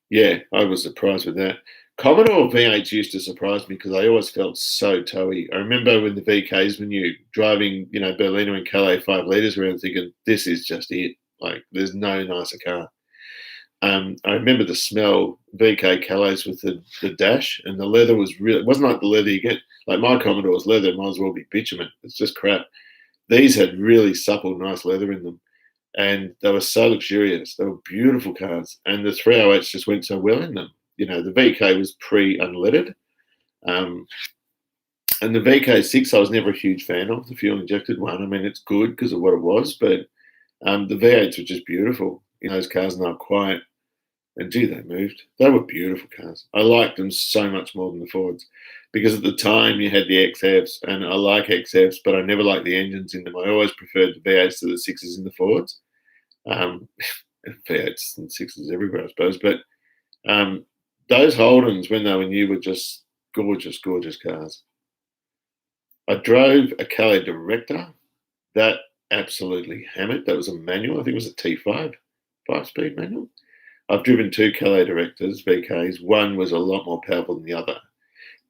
Yeah, I was surprised with that. Commodore V8s used to surprise me because I always felt so towy. I remember when the VKs were new, driving, Berliner and Calais 5 litres around thinking, this is just it. Like, there's no nicer car. I remember the smell, VK Calais with the dash, and the leather was really, it wasn't like the leather you get, like my Commodore's leather, it might as well be bitumen. It's just crap. These had really supple, nice leather in them. And they were so luxurious. They were beautiful cars. And the 308s just went so well in them. The VK was pre-unleaded. And the VK6 I was never a huge fan of, the fuel-injected one. I mean, it's good because of what it was, but the V8s were just beautiful. Those cars, and they were quiet. And gee, they moved. They were beautiful cars. I liked them so much more than the Fords. Because at the time you had the XFs, and I like XFs, but I never liked the engines in them. I always preferred the V8s to the 6s in the Fords. V8s and 6s everywhere, I suppose. But those Holdens, when they were new, were just gorgeous, gorgeous cars. I drove a Calais Director. That absolutely hammered. That was a manual. I think it was a T5, 5-speed manual. I've driven 2 Calais Directors, VKs. One was a lot more powerful than the other.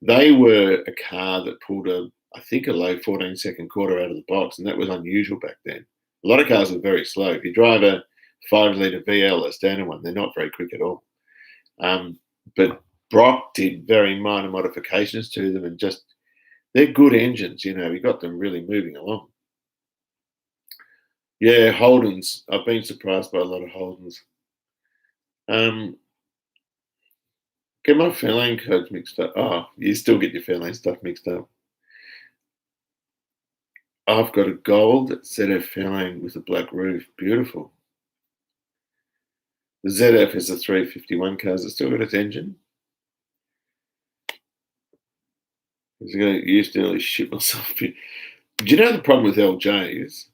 They were a car that pulled I think a low 14-second quarter out of the box, and that was unusual back then. A lot of cars were very slow. If you drive a 5-litre VL, a standard one, they're not very quick at all. But Brock did very minor modifications to them, and just, they're good engines, we got them really moving along. Yeah, Holdens. I've been surprised by a lot of Holdens. Get my Fairlane codes mixed up. Oh, you still get your Fairlane stuff mixed up. I've got a gold ZF Fairlane with a black roof. Beautiful. The ZF is a 351 car. Has it still got its engine? I was going to used to nearly shit myself. Do you know the problem with LJs?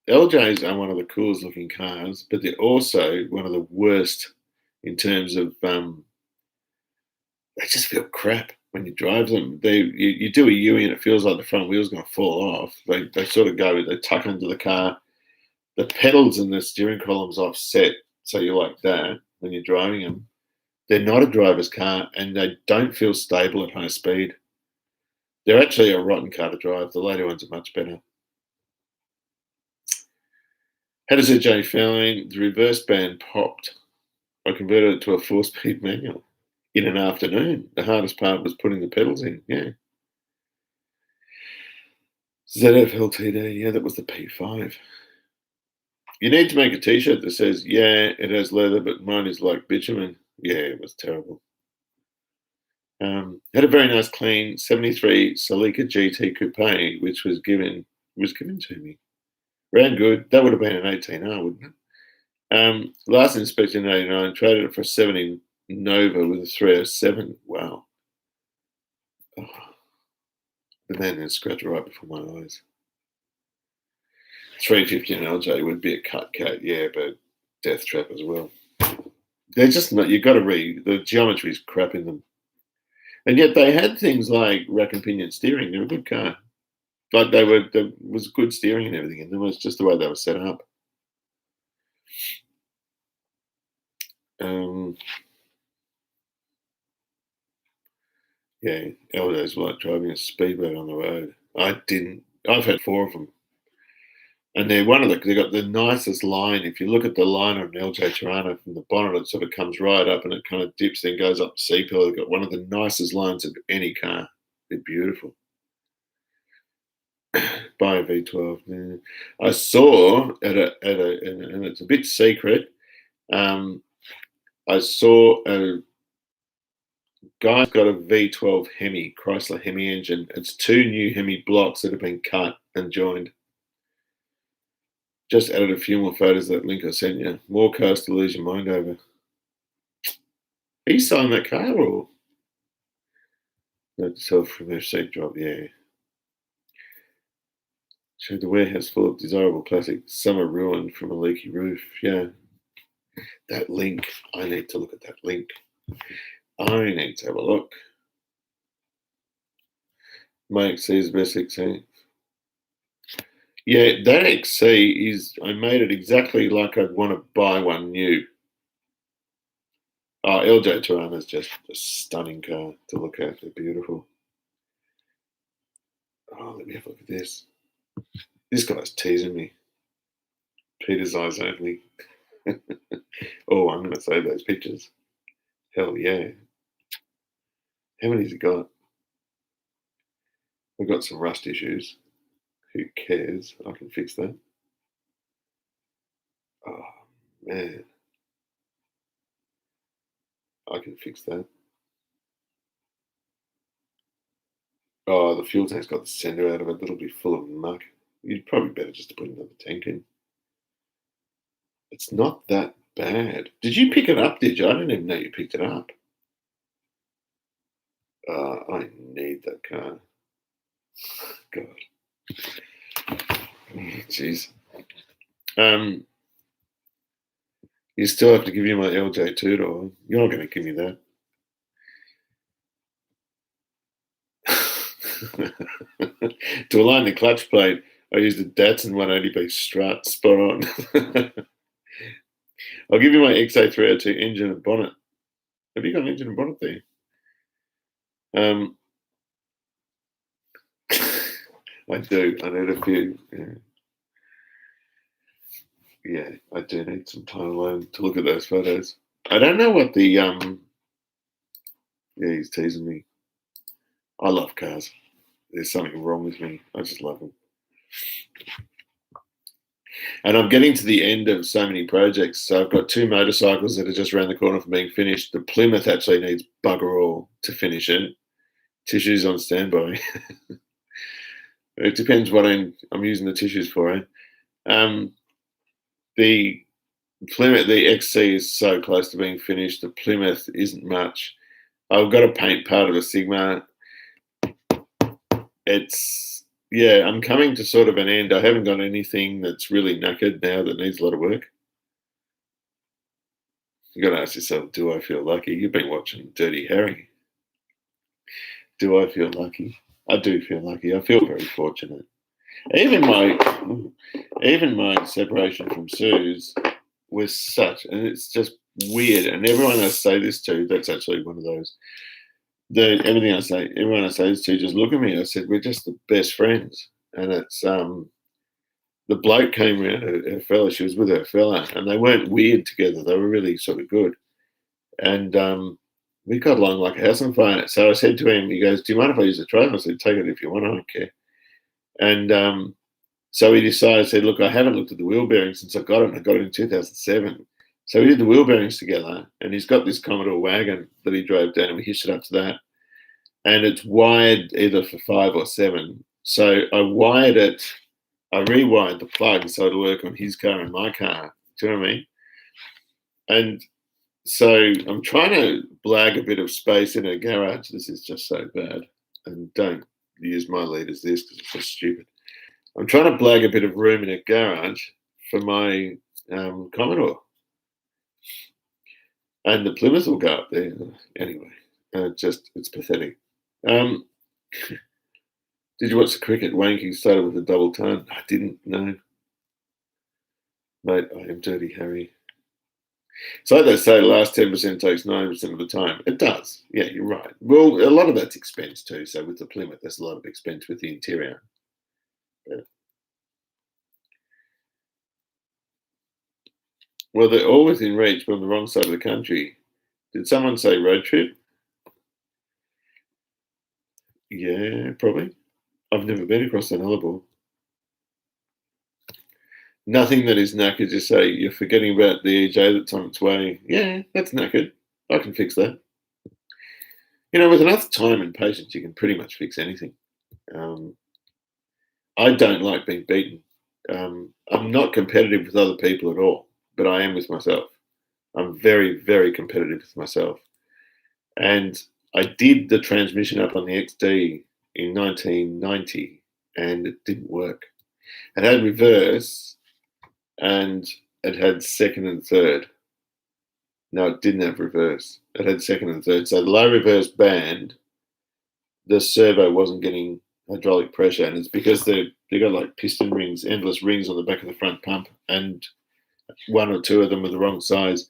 LJs are one of the coolest looking cars, but they're also one of the worst in terms of they just feel crap when you drive them. You do a U and it feels like the front wheel's going to fall off. They sort of go, they tuck under the car. The pedals and the steering column's offset, so you're like that when you're driving them. They're not a driver's car, and they don't feel stable at high speed. They're actually a rotten car to drive. The later ones are much better. How does EJ feeling? The reverse band popped. I converted it to a four-speed manual in an afternoon. The hardest part was putting the pedals in. Yeah. ZFLTD. Yeah, that was the P5. You need to make a T-shirt that says, "Yeah, it has leather, but mine is like bitumen." Yeah, it was terrible. Had a very nice, clean '73 Celica GT Coupe, which was given to me. Ran good. That would have been an 18R, wouldn't it? Last inspection in '89. Traded it for a '70 Nova with a 307. Wow. Oh, the man then scratched right before my eyes. 350 and LJ would be a cat, yeah, but death trap as well. They're just not. You got to read the geometry's crap in them, and yet they had things like rack and pinion steering. They're a good car. Like there was good steering and everything, and it was just the way they were set up. Um, yeah, LJ's like driving a speedboat on the road. I didn't. I've had four of them. And they got the nicest line. If you look at the line of an LJ Tirana from the bonnet, it sort of comes right up and it kind of dips, then goes up the C pillar. They've got one of the nicest lines of any car. They're beautiful. Buy a V12. Yeah. I saw and it's a bit secret. Um, I saw a guy's got a V12 Hemi, Chrysler Hemi engine. It's two new Hemi blocks that have been cut and joined. Just added a few more photos of that link I sent you. More cars to lose your mind over. Are you selling that car or that self-removed seat drop? Yeah. Showed the warehouse full of desirable classics. Some are ruined from a leaky roof. Yeah. That link. I need to look at that link. I need to have a look. My XC is the best XC. Yeah, that XC is. I made it exactly like I'd want to buy one new. Oh, LJ Tirana is just a stunning car to look at. They're beautiful. Oh, let me have a look at this. This guy's teasing me. Peter's eyes only. Oh, I'm going to save those pictures. Hell yeah. How many's he got? We've got some rust issues. Who cares? I can fix that. Oh, man. I can fix that. Oh, the fuel tank's got the sender out of it. That'll be full of muck. You'd probably better just to put another tank in. It's not that bad. Did you pick it up, did you? I didn't even know you picked it up. I need that car. God. Jeez. You still have to give you my LJ two-door. You're not going to give me that. To align the clutch plate, I used a Datsun 180B strut. Spot on. I'll give you my XA302 engine and bonnet. Have you got an engine and bonnet there? I do. I need a few. Yeah, I do need some time alone to look at those photos. I don't know what the Yeah, he's teasing me. I love cars. There's something wrong with me. I just love them. And I'm getting to the end of so many projects. So I've got two motorcycles that are just around the corner from being finished. The Plymouth actually needs bugger all to finish it. Tissues on standby. It depends what I'm using the tissues for. The Plymouth, the XC is so close to being finished. The Plymouth isn't much. I've got to paint part of a Sigma. I'm coming to sort of an end. I haven't got anything that's really knackered now that needs a lot of work. You got to ask yourself, do I feel lucky? You've been watching Dirty Harry. Do I feel lucky? I do feel lucky. I feel very fortunate. Even my even my separation from Sue's was such, and it's just weird. And everyone I say this to, that's actually one of those. Everything I say, everyone I say this to, just look at me. I said we're just the best friends, and it's the bloke came around, her fella. She was with her fella, and they weren't weird together. They were really sort of good, and we got along like a house on fire. So I said to him, he goes, "Do you mind if I use the trailer?" I said, "Take it if you want. I don't care." And so he decided, said, "Look, I haven't looked at the wheel bearings since I got it. And I got it in 2007." So we did the wheel bearings together, and he's got this Commodore wagon that he drove down, and we hitched it up to that. And it's wired either for 5 or 7. So I wired it, I rewired the plug so it'll work on his car and my car. Do you know what I mean? And so I'm trying to blag a bit of space in a garage. This is just so bad. And don't use my lead as this because it's just stupid. I'm trying to blag a bit of room in a garage for my Commodore. And the Plymouth will go up there. Anyway, it's pathetic. Did you watch the cricket? Wanking started with a double ton. I didn't know. Mate, I am Dirty Harry. So they say the last 10% takes 90% of the time. It does. Yeah, you're right. Well, a lot of that's expense too. So with the Plymouth, there's a lot of expense with the interior. Yeah. Well, they're all within reach, but on the wrong side of the country. Did someone say road trip? Yeah, probably. I've never been across the Nullarbor. Nothing that is knackered. Just say you're forgetting about the EJ that's on its way. Yeah, that's knackered. I can fix that. You know, with enough time and patience, you can pretty much fix anything. I don't like being beaten. I'm not competitive with other people at all, but I am with myself. I'm very, very competitive with myself. And I did the transmission up on the XD in 1990, and it didn't work. It had reverse, and it had second and third. No, it didn't have reverse. It had second and third. So the low reverse band, the servo wasn't getting hydraulic pressure, and it's because they got like piston rings, endless rings on the back of the front pump, and one or two of them were the wrong size.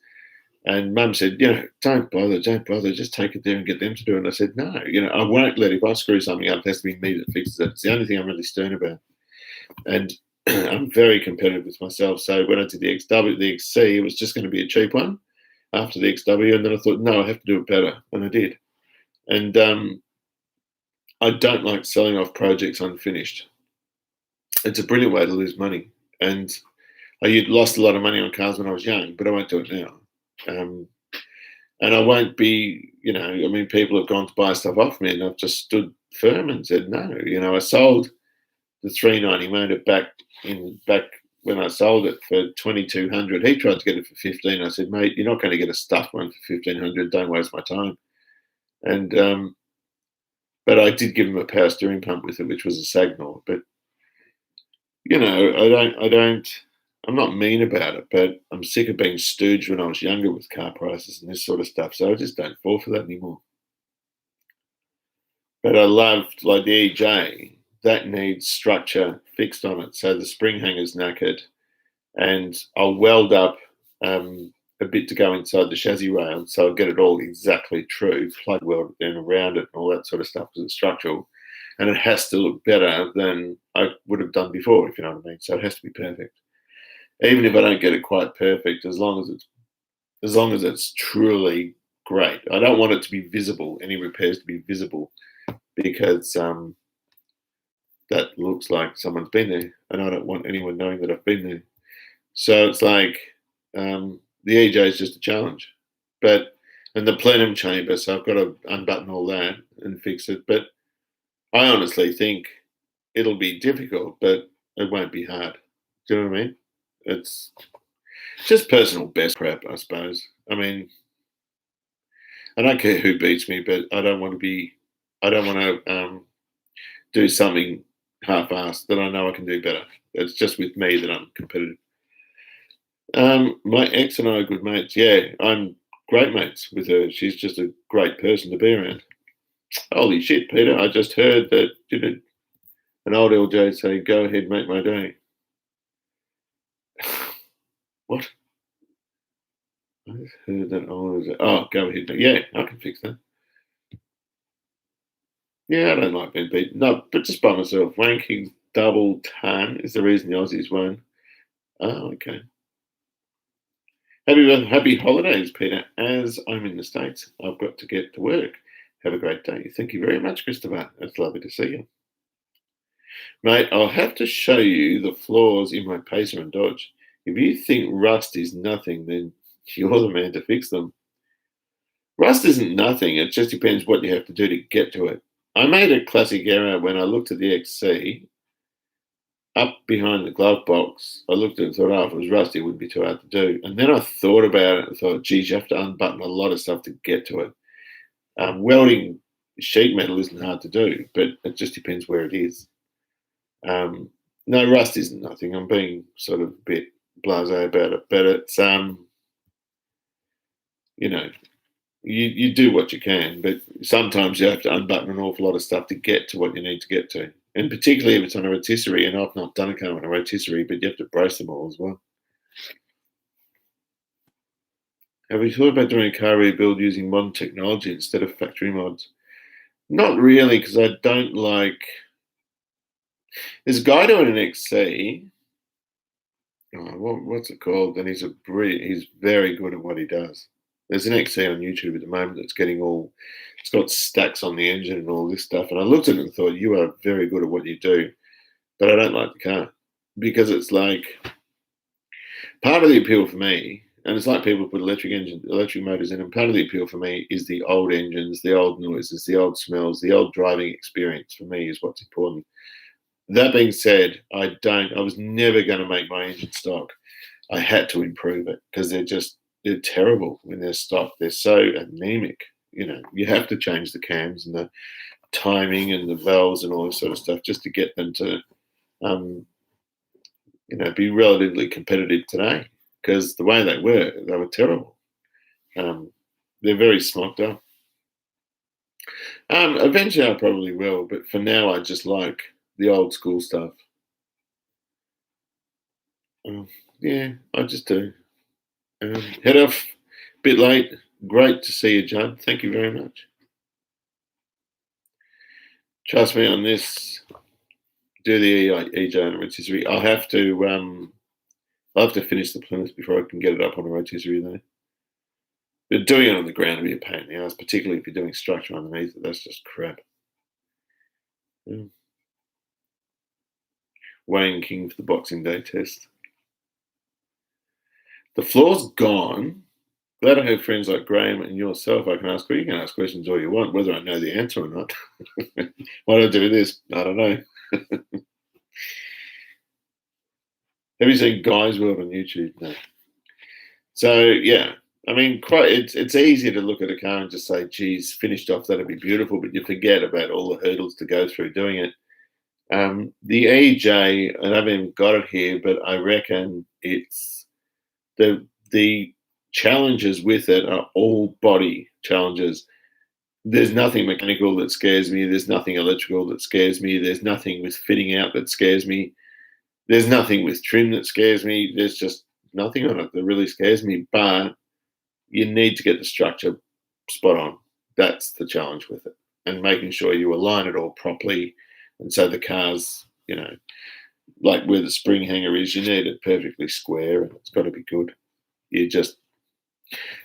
And Mum said, don't bother, just take it there and get them to do it. And I said, no, I won't if I screw something up, it has to be me that fixes it. It's the only thing I'm really stern about. And I'm very competitive with myself. So when I did the XC, it was just going to be a cheap one after the XW. And then I thought, no, I have to do it better. And I did. And I don't like selling off projects unfinished. It's a brilliant way to lose money. And I lost a lot of money on cars when I was young, but I won't do it now. And I won't be, people have gone to buy stuff off me and I've just stood firm and said, no, I sold the 390 motor back when I sold it for 2,200. He tried to get it for 15. I said, mate, you're not going to get a stuffed one for 1,500. Don't waste my time. And, but I did give him a power steering pump with it, which was a Sagnor. But, I'm not mean about it, but I'm sick of being stooged when I was younger with car prices and this sort of stuff. So I just don't fall for that anymore. But I loved, like the EJ, that needs structure fixed on it. So the spring hanger's knackered, and I'll weld up a bit to go inside the chassis rail. So I'll get it all exactly true, plug weld it in around it and all that sort of stuff because it's structural. And it has to look better than I would have done before, if you know what I mean. So it has to be perfect. Even if I don't get it quite perfect, as long as it's truly great. I don't want it to be visible, any repairs to be visible, because that looks like someone's been there, and I don't want anyone knowing that I've been there. So it's like the EJ is just a challenge, and the plenum chamber. So I've got to unbutton all that and fix it. But I honestly think it'll be difficult, but it won't be hard. Do you know what I mean? It's just personal best crap, I suppose. I mean, I don't care who beats me, but I don't want to do something half-assed that I know I can do better. It's just with me that I'm competitive. My ex and I are good mates. Yeah, I'm great mates with her. She's just a great person to be around. Holy shit, Peter! I just heard that did an old LJ say, "Go ahead, make my day." What? I just heard that old. Oh, go ahead. Yeah, I can fix that. Yeah, I don't like being beaten. No, but just by myself. Wanking double ton is the reason the Aussies won. Oh, okay. Happy holidays, Peter. As I'm in the States, I've got to get to work. Have a great day. Thank you very much, Christopher. It's lovely to see you. Mate, I'll have to show you the flaws in my Pacer and Dodge. If you think rust is nothing, then you're the man to fix them. Rust isn't nothing. It just depends what you have to do to get to it. I made a classic error when I looked at the XC up behind the glove box. I looked at it and thought, oh, if it was rusty, it wouldn't be too hard to do. And then I thought about it and thought, geez, you have to unbutton a lot of stuff to get to it. Welding sheet metal isn't hard to do, but it just depends where it is. No, rust isn't nothing. I'm being sort of a bit blasé about it, but it's you know, you do what you can, but sometimes you have to unbutton an awful lot of stuff to get to what you need to get to. And particularly if it's on a rotisserie, and I've not done a car on a rotisserie, but you have to brace them all as well. Have you thought about doing a car rebuild using modern technology instead of factory mods? Not really, because I don't like. There's a guy doing an XC. What's it called? And he's very good at what he does. There's an XC on YouTube at the moment that's getting all. It's got stacks on the engine and all this stuff. And I looked at it and thought, you are very good at what you do, but I don't like the car because it's like part of the appeal for me. And it's like people put electric motors in, and part of the appeal for me is the old engines, the old noises, the old smells, the old driving experience. For me, is what's important. That being said, I was never going to make my engine stock. I had to improve it because they're terrible when they're stock. They're so anemic. You have to change the cams and the timing and the valves and all this sort of stuff just to get them to, be relatively competitive today. Because the way they were terrible. They're very smoked up. Eventually, I probably will, but for now, I just like the old school stuff. Yeah, I just do. Head off a bit late. Great to see you, Judd. Thank you very much. Trust me on this. Do the EJ on a rotisserie. I'll have to finish the Plymouth before I can get it up on a rotisserie though. But doing it on the ground would be a pain in the ass, particularly if you're doing structure underneath it. That's just crap. Yeah. Wayne King for the Boxing Day test. The floor's gone. Glad I have friends like Graham and yourself. I can ask. You can ask questions all you want, whether I know the answer or not. Why do I do this? I don't know. Have you seen Guy's World on YouTube? No. So yeah, I mean, it's easy to look at a car and just say, "Geez, finished off, that'd be beautiful," but you forget about all the hurdles to go through doing it. The EJ, and I haven't even got it here, but I reckon it's the challenges with it are all body challenges. There's nothing mechanical that scares me. There's nothing electrical that scares me. There's nothing with fitting out that scares me. There's nothing with trim that scares me. There's just nothing on it that really scares me. But you need to get the structure spot on. That's the challenge with it. And making sure you align it all properly. And so the car's, like where the spring hanger is, you need it perfectly square and it's got to be good.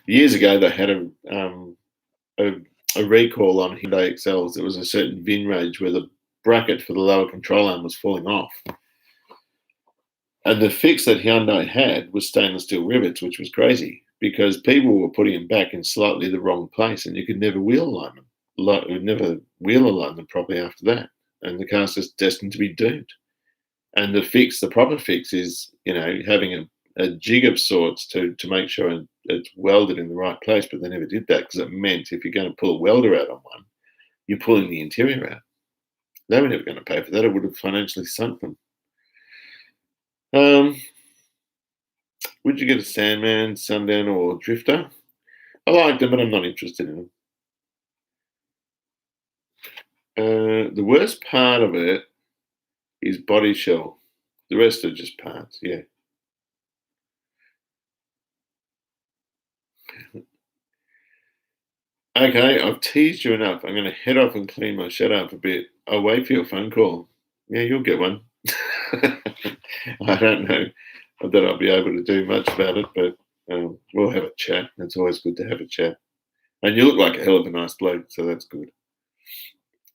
Years ago, they had a recall on Hyundai Excels. There was a certain VIN range where the bracket for the lower control arm was falling off. And the fix that Hyundai had was stainless steel rivets, which was crazy because people were putting them back in slightly the wrong place and you could never wheel align them. Never wheel align them properly after that. And the car's just destined to be doomed. And the proper fix is, having a jig of sorts to make sure it's welded in the right place, but they never did that because it meant if you're going to pull a welder out on one, you're pulling the interior out. They were never going to pay for that. It would have financially sunk them. Would you get a Sandman, Sundown, or Drifter? I like them, but I'm not interested in them. The worst part of it is body shell. The rest are just parts. Yeah. Okay, I've teased you enough. I'm going to head off and clean my shed up a bit. I'll wait for your phone call. Yeah, you'll get one. I don't know that I'll be able to do much about it, but we'll have a chat. It's always good to have a chat. And you look like a hell of a nice bloke, so that's good.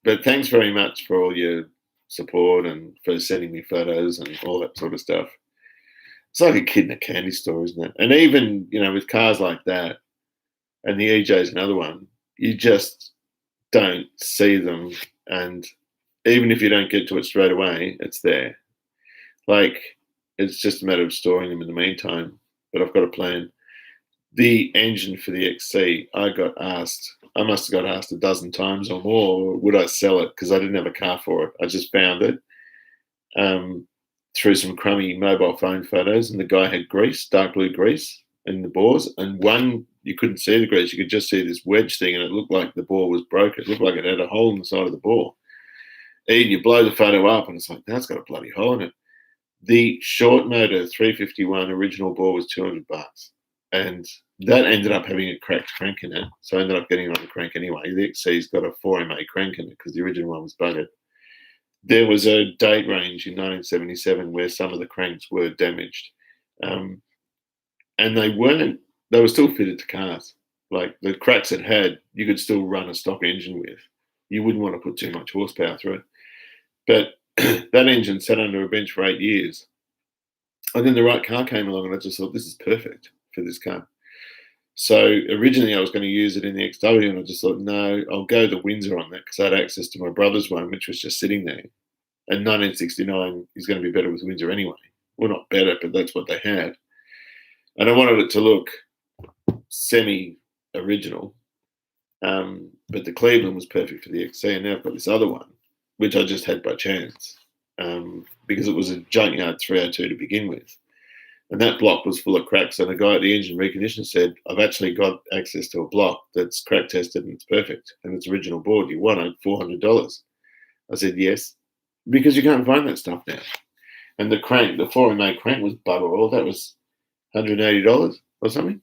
But thanks very much for all your support and for sending me photos and all that sort of stuff. It's like a kid in a candy store, isn't it? And even, with cars like that, and the EJ is another one, you just don't see them. And even if you don't get to it straight away, it's there. Like, it's just a matter of storing them in the meantime. But I've got a plan. The engine for the XC, I must have got asked a dozen times or more, would I sell it? Because I didn't have a car for it. I just found it through some crummy mobile phone photos, and the guy had grease, dark blue grease in the bores, and one, you couldn't see the grease, you could just see this wedge thing, and it looked like the bore was broken. It looked like it had a hole in the side of the bore. And you blow the photo up, and it's like, that's got a bloody hole in it. The short motor 351 original bore was $200, and that ended up having a cracked crank in it, so I ended up getting it on the crank anyway. The XC's got a 4MA crank in it because the original one was buggered. There was a date range in 1977 where some of the cranks were damaged, and they were still fitted to cars. Like the cracks it had, you could still run a stock engine with. You wouldn't want to put too much horsepower through it. But that engine sat under a bench for 8 years. And then the right car came along, and I just thought, this is perfect for this car. So originally I was going to use it in the XW, and I just thought, no, I'll go to Windsor on that because I had access to my brother's one, which was just sitting there. And 1969 is going to be better with Windsor anyway. Well, not better, but that's what they had. And I wanted it to look semi-original. But the Cleveland was perfect for the XC, and now I've got this other one, which I just had by chance, because it was a junkyard 302 to begin with. And that block was full of cracks, and a guy at the engine reconditioner said, I've actually got access to a block that's crack tested and it's perfect, and it's original board. You want it, $400. I said, yes, because you can't find that stuff now. And the crank, the 4MA crank was bugger all. That was $180 or something.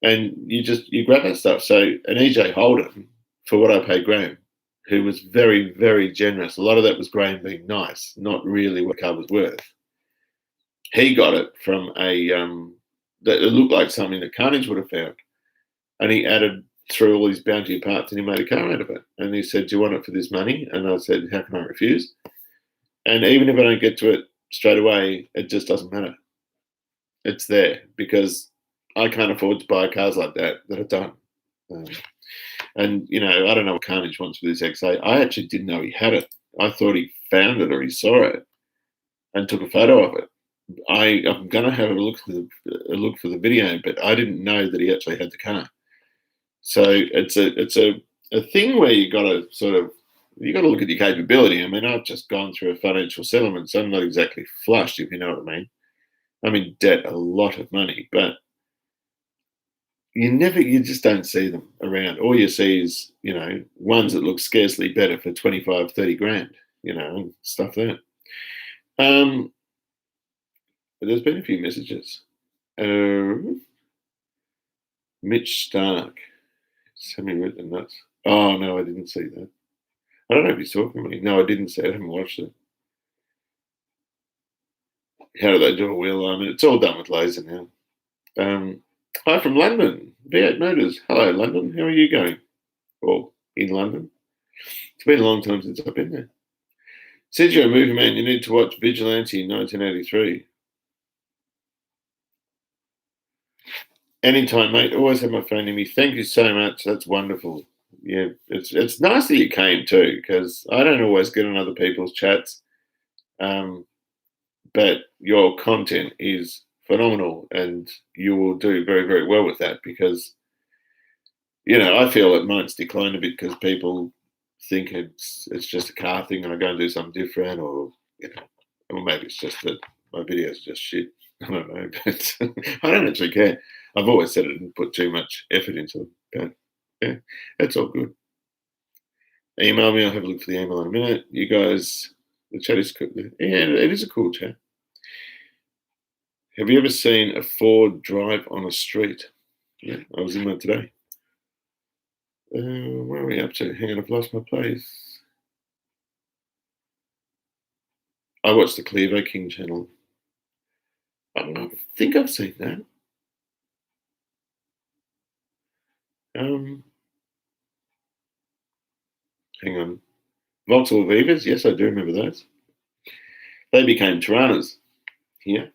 And you grab that stuff. So an EJ Holden, for what I paid Graham, who was very, very generous. A lot of that was Graham being nice, not really what the car was worth. He got it from that it looked like something that Carnage would have found. And he added through all these bounty parts, and he made a car out of it. And he said, do you want it for this money? And I said, how can I refuse? And even if I don't get to it straight away, it just doesn't matter. It's there because I can't afford to buy cars like that are done. And, I don't know what Carnage wants for this XA. I actually didn't know he had it. I thought he found it or he saw it and took a photo of it. I'm going to have a look for the video, but I didn't know that he actually had the car. So it's a thing where you got to look at your capability. I mean, I've just gone through a financial settlement, so I'm not exactly flush, if you know what I mean. I'm in debt a lot of money, but you just don't see them around. All you see is, ones that look scarcely better for 25, 30 grand, stuff like that. But there's been a few messages. Mitch Stark. Send me with the nuts. Oh, no, I didn't see that. I don't know if he's talking to me. No, I didn't see it. I haven't watched it. How do they do a wheel line? It's all done with laser now. Hi from London. V8 Motors. Hello, London. How are you going? Or in London? It's been a long time since I've been there. Said you're a movie man. You need to watch Vigilante 1983. Anytime, mate. Always have my phone in me. Thank you so much. That's wonderful. Yeah, it's nice that you came too, because I don't always get on other people's chats. But your content is phenomenal, and you will do very, very well with that because, I feel that mine's declined a bit because people think it's just a car thing and I go and do something different, or maybe it's just that my videos are just shit. I don't know, but I don't actually care. I've always said I didn't put too much effort into them, but yeah, that's all good. Email me. I'll have a look for the email in a minute. You guys, the chat is cool. Yeah, it is a cool chat. Have you ever seen a Ford drive on a street? Yeah, I was in one today. Where are we up to? Hang on, I've lost my place. I watched the Clevo King channel. I think I've seen that. Um, Hang on. Vauxhall Vivas? Yes, I do remember those. They became Tiranas here.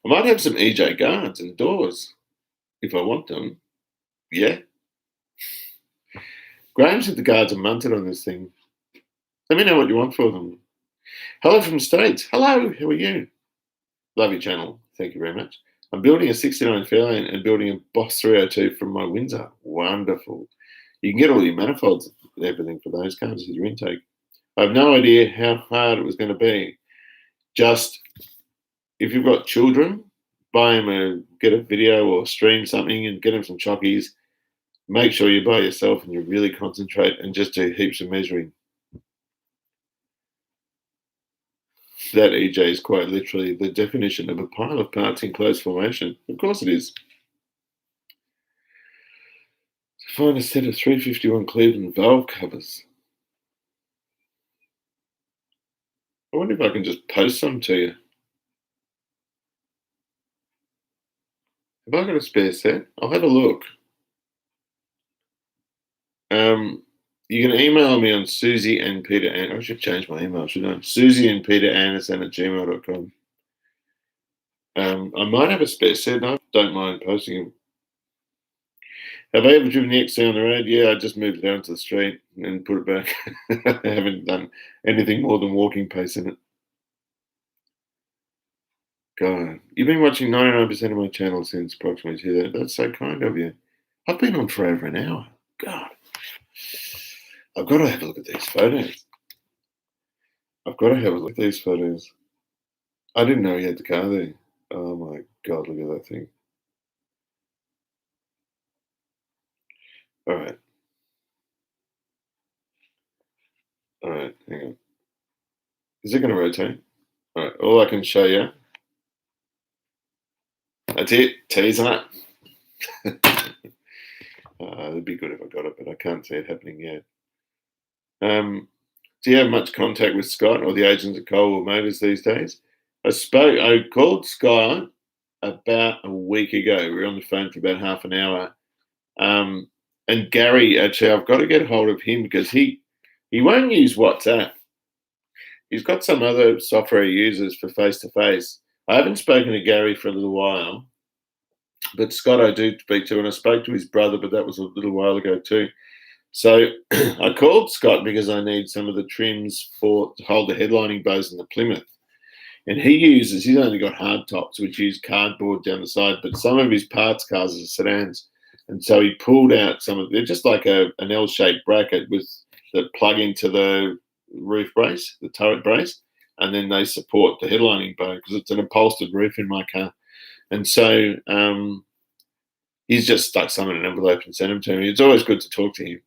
I might have some EJ guards and doors if I want them. Yeah. Graham said the guards are munted on this thing. Let me know what you want for them. Hello from States. Hello, how are you? Love your channel. Thank you very much. I'm building a 69 Fairlane and building a Boss 302 from my Windsor. Wonderful. You can get all your manifolds and everything for those, can't you? Your intake. I have no idea how hard it was going to be. Just if you've got children, get a video or stream something and get them some chockies. Make sure you're by yourself and you really concentrate and just do heaps of measuring. That EJ is quite literally the definition of a pile of parts in close formation. Of course it is. Find a set of 351 Cleveland valve covers. I wonder if I can just post some to you. Have I got a spare set? I'll have a look. You can email me on Susie and Peter I should change my email, shouldn't I? Susie and Peter Anderson at gmail.com. I might have a spare set. I don't mind posting them. Have I ever driven the XC on the road? Yeah, I just moved it down to the street and put it back. I haven't done anything more than walking pace in it. God, you've been watching 99% of my channel since approximately 2000. That's so kind of you. I've been on for over an hour. God. I've got to have a look at these photos. I've got to have a look at these photos. I didn't know he had the car there. Oh my God, look at that thing. All right. All right, hang on. Is it going to rotate? All right, all I can show you. That's it. Teaser it. It'd be good if I got it, but I can't see it happening yet. Do you have much contact with Scott or the agents at Colwell Motors these days? I called Scott about a week ago. We were on the phone for about half an hour. And Gary, actually, I've got to get hold of him because he won't use WhatsApp. He's got some other software he uses for face-to-face. I haven't spoken to Gary for a little while, but Scott I do speak to, and I spoke to his brother, but that was a little while ago too. So I called Scott because I need some of the trims to hold the headlining bows in the Plymouth. And he's only got hard tops, which use cardboard down the side, but some of his parts cars are sedans. And so he pulled out they're just like an L-shaped bracket that plug into the roof brace, the turret brace, and then they support the headlining bow because it's an upholstered roof in my car. And so he's just stuck some in an envelope and sent them to me. It's always good to talk to him.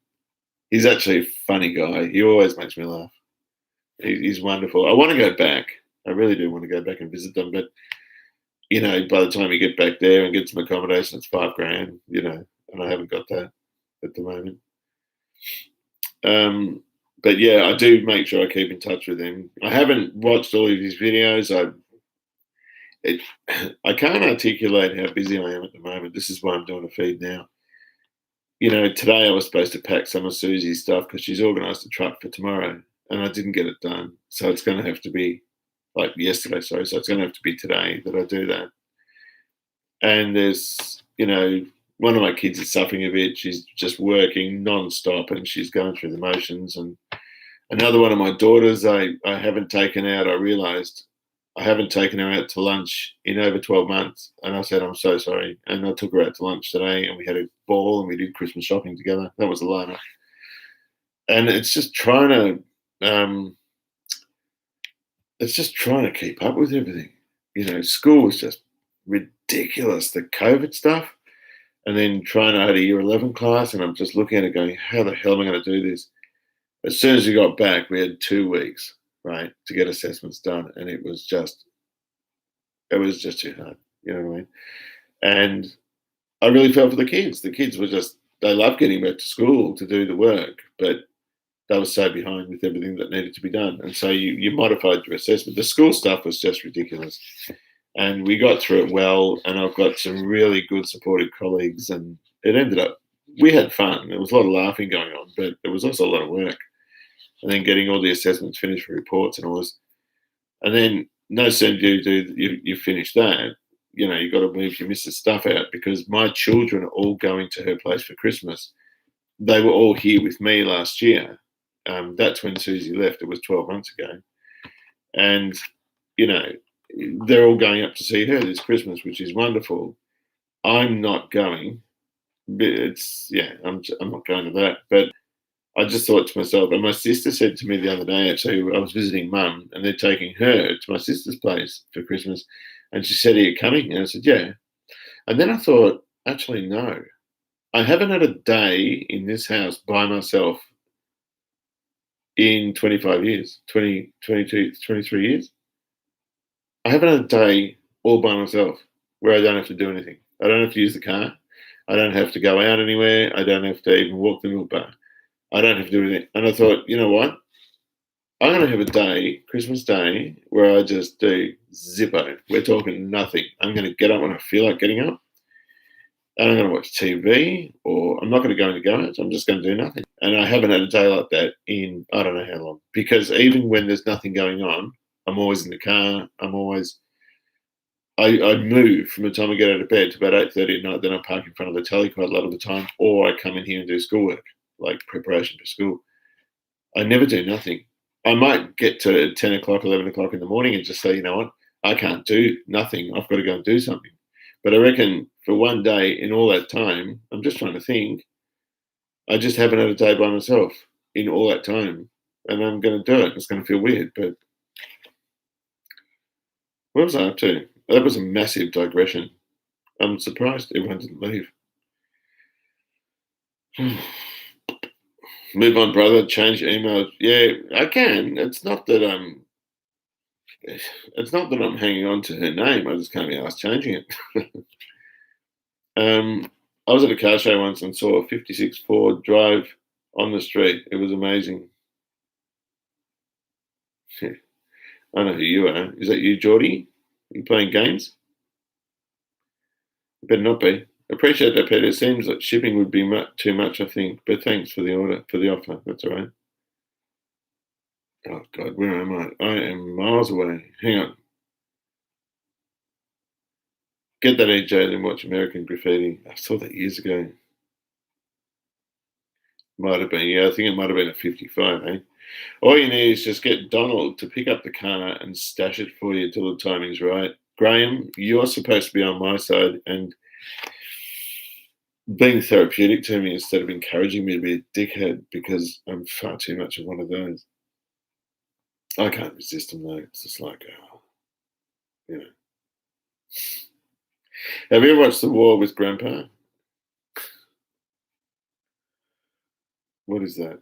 He's actually a funny guy. He always makes me laugh. He's wonderful. I want to go back. I really do want to go back and visit them. But, by the time you get back there and get some accommodation, it's $5,000, and I haven't got that at the moment. But, yeah, I do make sure I keep in touch with him. I haven't watched all of his videos. I can't articulate how busy I am at the moment. This is why I'm doing a feed now. Today I was supposed to pack some of Susie's stuff because she's organised a truck for tomorrow and I didn't get it done. So it's going to have to be yesterday, sorry. So it's going to have to be today that I do that. And there's, one of my kids is suffering a bit. She's just working non-stop and she's going through the motions. And another one of my daughters I haven't taken out, I realised I haven't taken her out to lunch in over 12 months. And I said, I'm so sorry. And I took her out to lunch today and we had a ball and we did Christmas shopping together. That was a lineup. And it's just trying to keep up with everything. School was just ridiculous, the COVID stuff. And then trying out a year 11 class, and I'm just looking at it going, how the hell am I going to do this? As soon as we got back, we had 2 weeks, right, to get assessments done. And it was just too hard. You know what I mean? And I really felt for the kids. The kids were they loved getting back to school to do the work, but they were so behind with everything that needed to be done. And so you modified your assessment. The school stuff was just ridiculous. And we got through it well. And I've got some really good supportive colleagues. And it ended up, we had fun. There was a lot of laughing going on, but there was also a lot of work. And then getting all the assessments finished for reports and all this. And then no sooner do you finish that, you got to move your missus stuff out because my children are all going to her place for Christmas. They were all here with me last year. That's when Susie left. It was 12 months ago. And, they're all going up to see her this Christmas, which is wonderful. I'm not going. I'm not going to that. But I just thought to myself, and my sister said to me the other day, actually, I was visiting mum and they're taking her to my sister's place for Christmas. And she said, are you coming? And I said, yeah. And then I thought, actually, no. I haven't had a day in this house by myself in 25 years, 20, 22, 23 years. I haven't had a day all by myself where I don't have to do anything. I don't have to use the car. I don't have to go out anywhere. I don't have to even walk the milk bar. I don't have to do anything. And I thought, you know what? I'm going to have a day, Christmas Day, where I just do zippo. We're talking nothing. I'm going to get up when I feel like getting up. And I'm going to watch TV, or I'm not going to go into go-outs. I'm just going to do nothing. And I haven't had a day like that in I don't know how long. Because even when there's nothing going on, I'm always in the car. I move from the time I get out of bed to about 8:30 at night. Then I park in front of the telly quite a lot of the time, or I come in here and do schoolwork, like preparation for school. I never do nothing. I might get to 10 o'clock, 11 o'clock in the morning and just say, you know what, I can't do nothing. I've got to go and do something. But I reckon for one day in all that time, I'm just trying to think, I just haven't had a day by myself in all that time. And I'm going to do it. It's going to feel weird. But what was I up to? That was a massive digression. I'm surprised everyone didn't leave. Move on, brother. Change your email. Yeah, I can. It's not that I'm hanging on to her name. I just can't be asked changing it. I was at a car show once and saw a 56 Ford drive on the street. It was amazing. I know who you are. Is that you, Geordie? Are you playing games? Better not be. Appreciate that, Peter. It seems like shipping would be too much, I think. But thanks for the offer. That's all right. Oh, God, where am I? I am miles away. Hang on. Get that EJ and watch American Graffiti. I saw that years ago. Might have been, yeah, I think it might have been a 55, eh? All you need is just get Donald to pick up the car and stash it for you till the timing's right. Graham, you're supposed to be on my side and being therapeutic to me instead of encouraging me to be a dickhead because I'm far too much of one of those. I can't resist them though. It's just like, you know. Have you ever watched The War with Grandpa? What is that?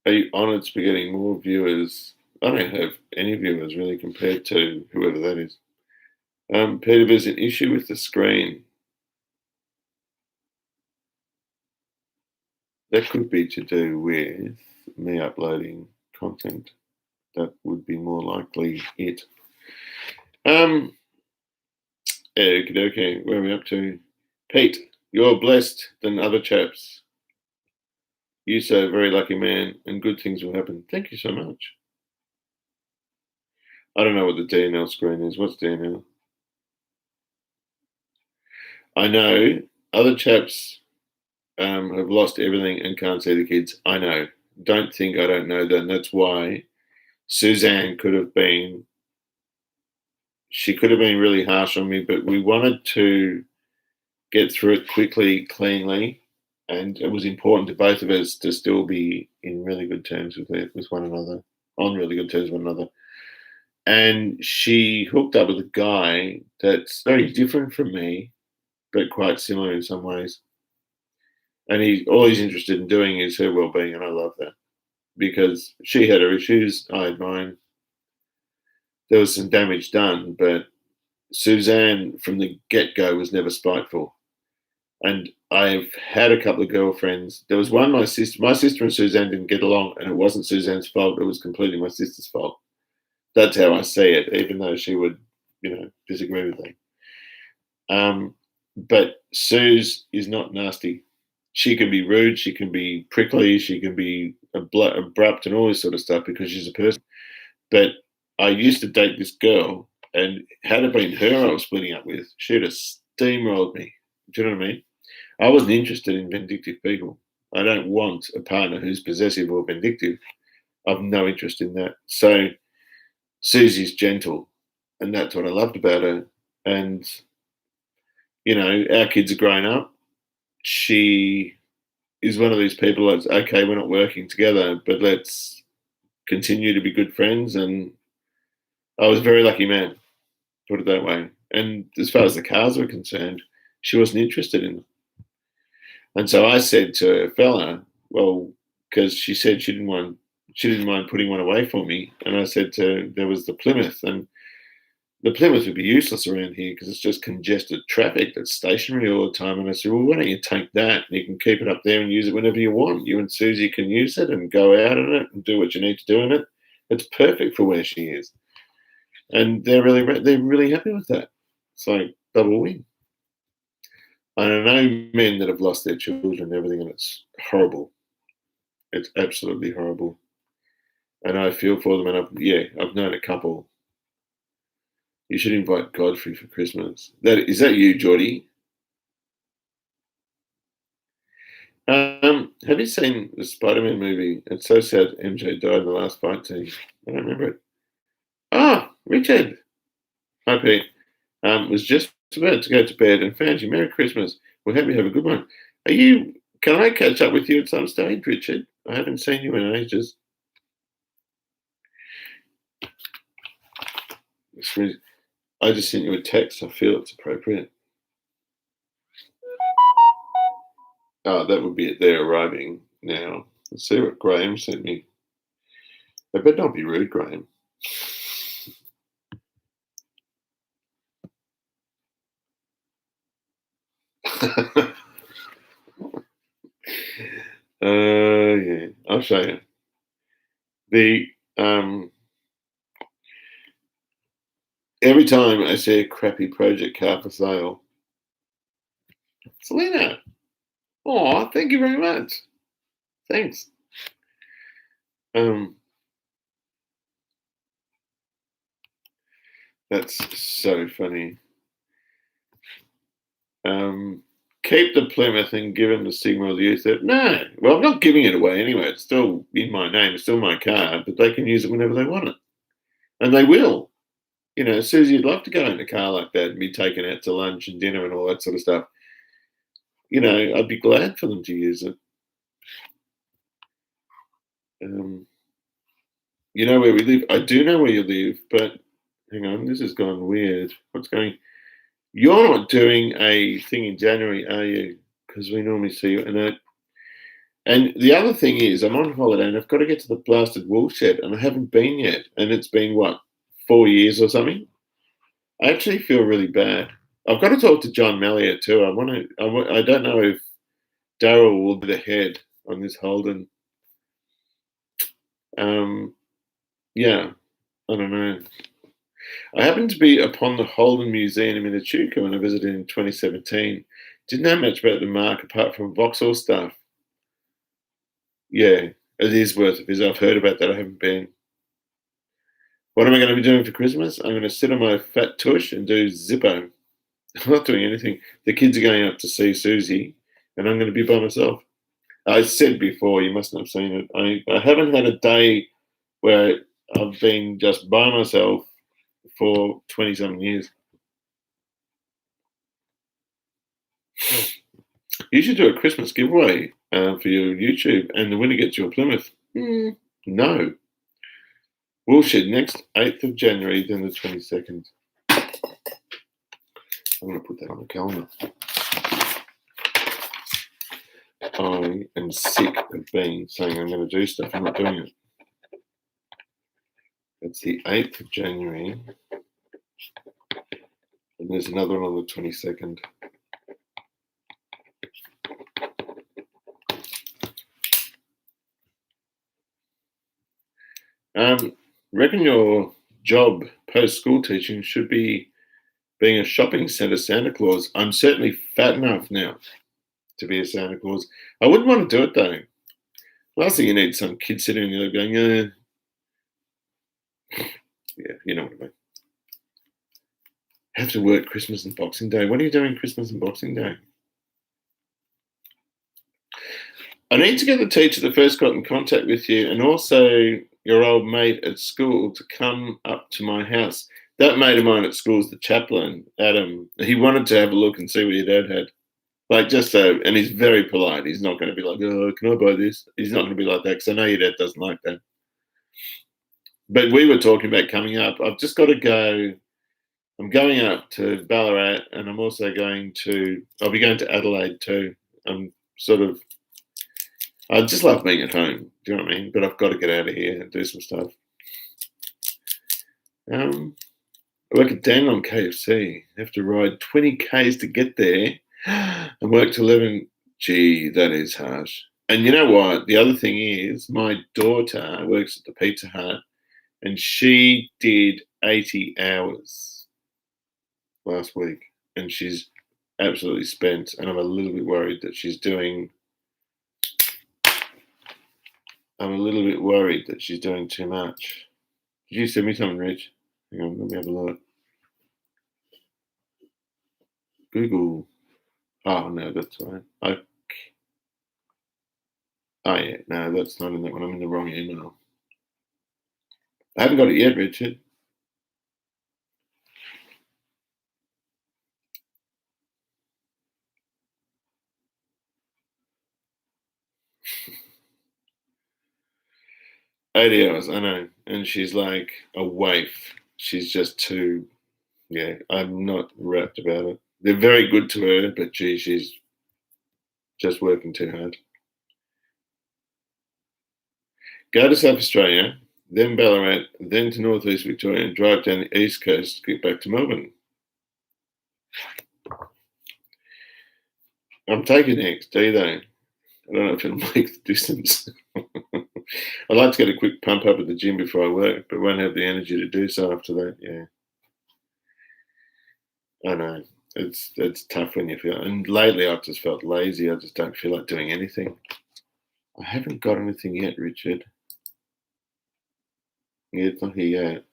Are you honoured to be getting more viewers? I don't have any viewers really compared to whoever that is. Peter, there's an issue with the screen. That could be to do with me uploading content. That would be more likely it. Okay, where are we up to? Pete, you're blessed than other chaps. You so very lucky man, and good things will happen. Thank you so much. I don't know what the DNL screen is. What's DNL? I know other chaps have lost everything and can't see the kids. I know. Don't think I don't know that. And that's why Suzanne could have been really harsh on me, but we wanted to get through it quickly, cleanly, and it was important to both of us to still be in really good terms with one another, on really good terms with one another. and she hooked up with a guy that's very different from me, but quite similar in some ways. And all he's interested in doing is her well-being, and I love that because she had her issues, I had mine. There was some damage done, but Suzanne from the get-go was never spiteful. And I've had a couple of girlfriends. There was one, my sister and Suzanne didn't get along, and it wasn't Suzanne's fault. It was completely my sister's fault. That's how I see it, even though she would, disagree with me. But Suze is not nasty. She can be rude, she can be prickly, she can be abrupt and all this sort of stuff because she's a person. But I used to date this girl, and had it been her I was splitting up with, she'd have steamrolled me. Do you know what I mean? I wasn't interested in vindictive people. I don't want a partner who's possessive or vindictive. I've no interest in that. So Susie's gentle, and that's what I loved about her. And, our kids are grown up. She is one of these people that's, okay, we're not working together, but let's continue to be good friends. And I was a very lucky man, put it that way. And as far as the cars were concerned, she wasn't interested in them. And so I said to her fella, well, because she said she didn't mind putting one away for me. And I said to her, there was the Plymouth, and the Plymouth would be useless around here because it's just congested traffic that's stationary all the time. And I said, well, why don't you take that and you can keep it up there and use it whenever you want. You and Susie can use it and go out in it and do what you need to do in it. It's perfect for where she is. And they're really happy with that. It's like double win. I know men that have lost their children and everything, and it's horrible. It's absolutely horrible. And I feel for them. And I've known a couple. You should invite Godfrey for Christmas. Is that you, Geordie? Have you seen the Spider-Man movie? It's so sad MJ died in the last fight scene. I don't remember it. Ah, Richard. Hi, Pete. Was just about to go to bed and found you. Merry Christmas. We'll have you have a good one. Can I catch up with you at some stage, Richard? I haven't seen you in ages. I just sent you a text. I feel it's appropriate. Oh, that would be it. They're arriving now. Let's see what Graham sent me. They better not be rude, Graham. Yeah, I'll show you. Every time I see a crappy project car for sale, Selena. Oh, thank you very much. Thanks. That's so funny. Keep the Plymouth and give him the signal of the youth. No, well, I'm not giving it away anyway. It's still in my name. It's still my car, but they can use it whenever they want it, and they will. Susie, you'd love to go in a car like that and be taken out to lunch and dinner and all that sort of stuff. I'd be glad for them to use it. You know where we live? I do know where you live, but hang on, this has gone weird. What's going? You're not doing a thing in January, are you? Because we normally see you. And the other thing is, I'm on holiday and I've got to get to the blasted wool shed, and I haven't been yet. And it's been, what, 4 years or something? I actually feel really bad. I've got to talk to John Malliot too. I don't know if Daryl will be the head on this Holden. Yeah, I don't know. I happened to be upon the Holden Museum in Echuca when I visited in 2017. Didn't know much about the mark apart from Vauxhall stuff. Yeah, it is worth it. I've heard about that. I haven't been. What am I going to be doing for Christmas? I'm going to sit on my fat tush and do Zippo. I'm not doing anything. The kids are going up to see Susie, and I'm going to be by myself. I said before, you mustn't have seen it. I haven't had a day where I've been just by myself for 20-something years. You should do a Christmas giveaway for your YouTube, and the winner gets you a Plymouth. No. Bullshit. Next 8th of January, then the 22nd. I'm going to put that on the calendar. I am sick of saying I'm going to do stuff. I'm not doing it. It's the 8th of January. And there's another one on the 22nd. Reckon your job post-school teaching should be being a shopping centre Santa Claus. I'm certainly fat enough now to be a Santa Claus. I wouldn't want to do it though. Last thing you need is some kid sitting there going, yeah, you know what I mean. Have to work Christmas and Boxing Day. What are you doing Christmas and Boxing Day? I need to get the teacher that first got in contact with you and also your old mate at school to come up to my house. That mate of mine at school is the chaplain, Adam. He wanted to have a look and see what your dad had. Like, just so, and he's very polite. He's not going to be like, oh, can I buy this? He's not going to be like that because I know your dad doesn't like that. But we were talking about coming up. I've just got to go. I'm going up to Ballarat and I'm also I'll be going to Adelaide too. I just love being at home. Do you know what I mean? But I've got to get out of here and do some stuff. I work at Dandenong KFC. I have to ride 20 Ks to get there and work till 11. Gee, that is harsh. And you know what? The other thing is my daughter works at the Pizza Hut and she did 80 hours last week and she's absolutely spent. And I'm a little bit worried that she's doing too much. Did you send me something, Rich? Hang on, let me have a look. Google. Oh, no, that's all right. Oh, yeah, no, that's not in that one. I'm in the wrong email. I haven't got it yet, Richard. $80 hours, I know. And she's like a waif. She's just too, yeah, I'm not wrapped about it. They're very good to her, but gee, she's just working too hard. Go to South Australia, then Ballarat, then to Northeast Victoria, and drive down the East Coast to get back to Melbourne. I'm taking XD though. I don't know if it'll make the distance. I'd like to get a quick pump up at the gym before I work, but won't have the energy to do so after that. Yeah. I know. It's tough when you feel, and lately I've just felt lazy. I just don't feel like doing anything. I haven't got anything yet, Richard. Yeah, it's not here yet.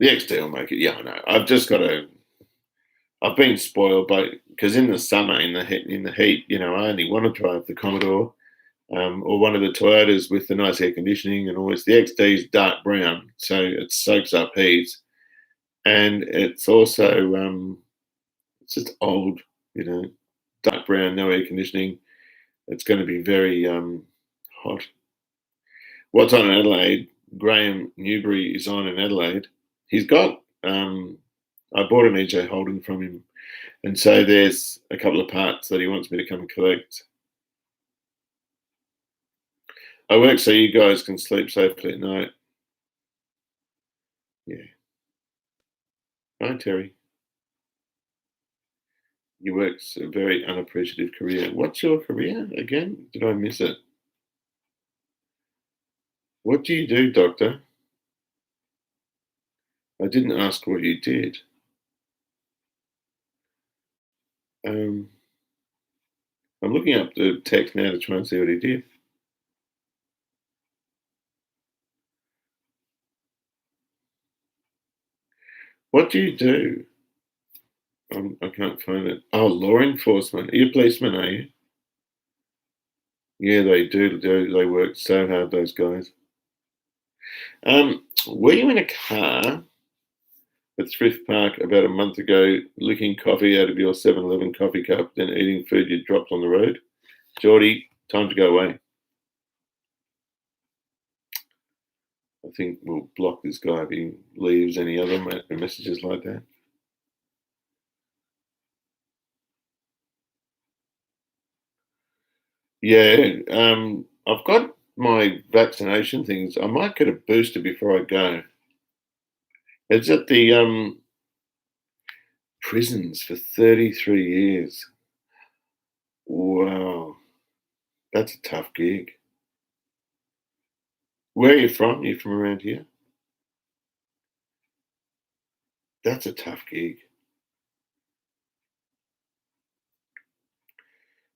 The XD will make it. Yeah, I know. I've just got to. I've been spoiled because in the summer, in the heat, you know, I only want to drive the Commodore or one of the Toyotas with the nice air conditioning, and always the XD is dark brown, so it soaks up heat, and it's also it's just old, you know, dark brown, no air conditioning. It's going to be very hot. What's on in Adelaide? Graham Newbury is on in Adelaide. He's got. I bought an EJ Holden from him, and so there's a couple of parts that he wants me to come and collect. I work so you guys can sleep safely at night. Yeah. Hi, Terry. You work's a very unappreciative career. What's your career again? Did I miss it? What do you do, doctor? I didn't ask what you did. I'm looking up the text now to try and see what he did. What do you do? I can't find it. Oh, law enforcement. Are you a policeman, are you? Yeah, they do. They work so hard, those guys. Were you in a car at Thrift Park about a month ago, licking coffee out of your 7-Eleven coffee cup, then eating food you dropped on the road? Geordie, time to go away. I think we'll block this guy if he leaves any other messages like that. Yeah, I've got my vaccination things. I might get a booster before I go. It's at the prisons for 33 years. Wow, that's a tough gig. Where are you from? You from around here? That's a tough gig.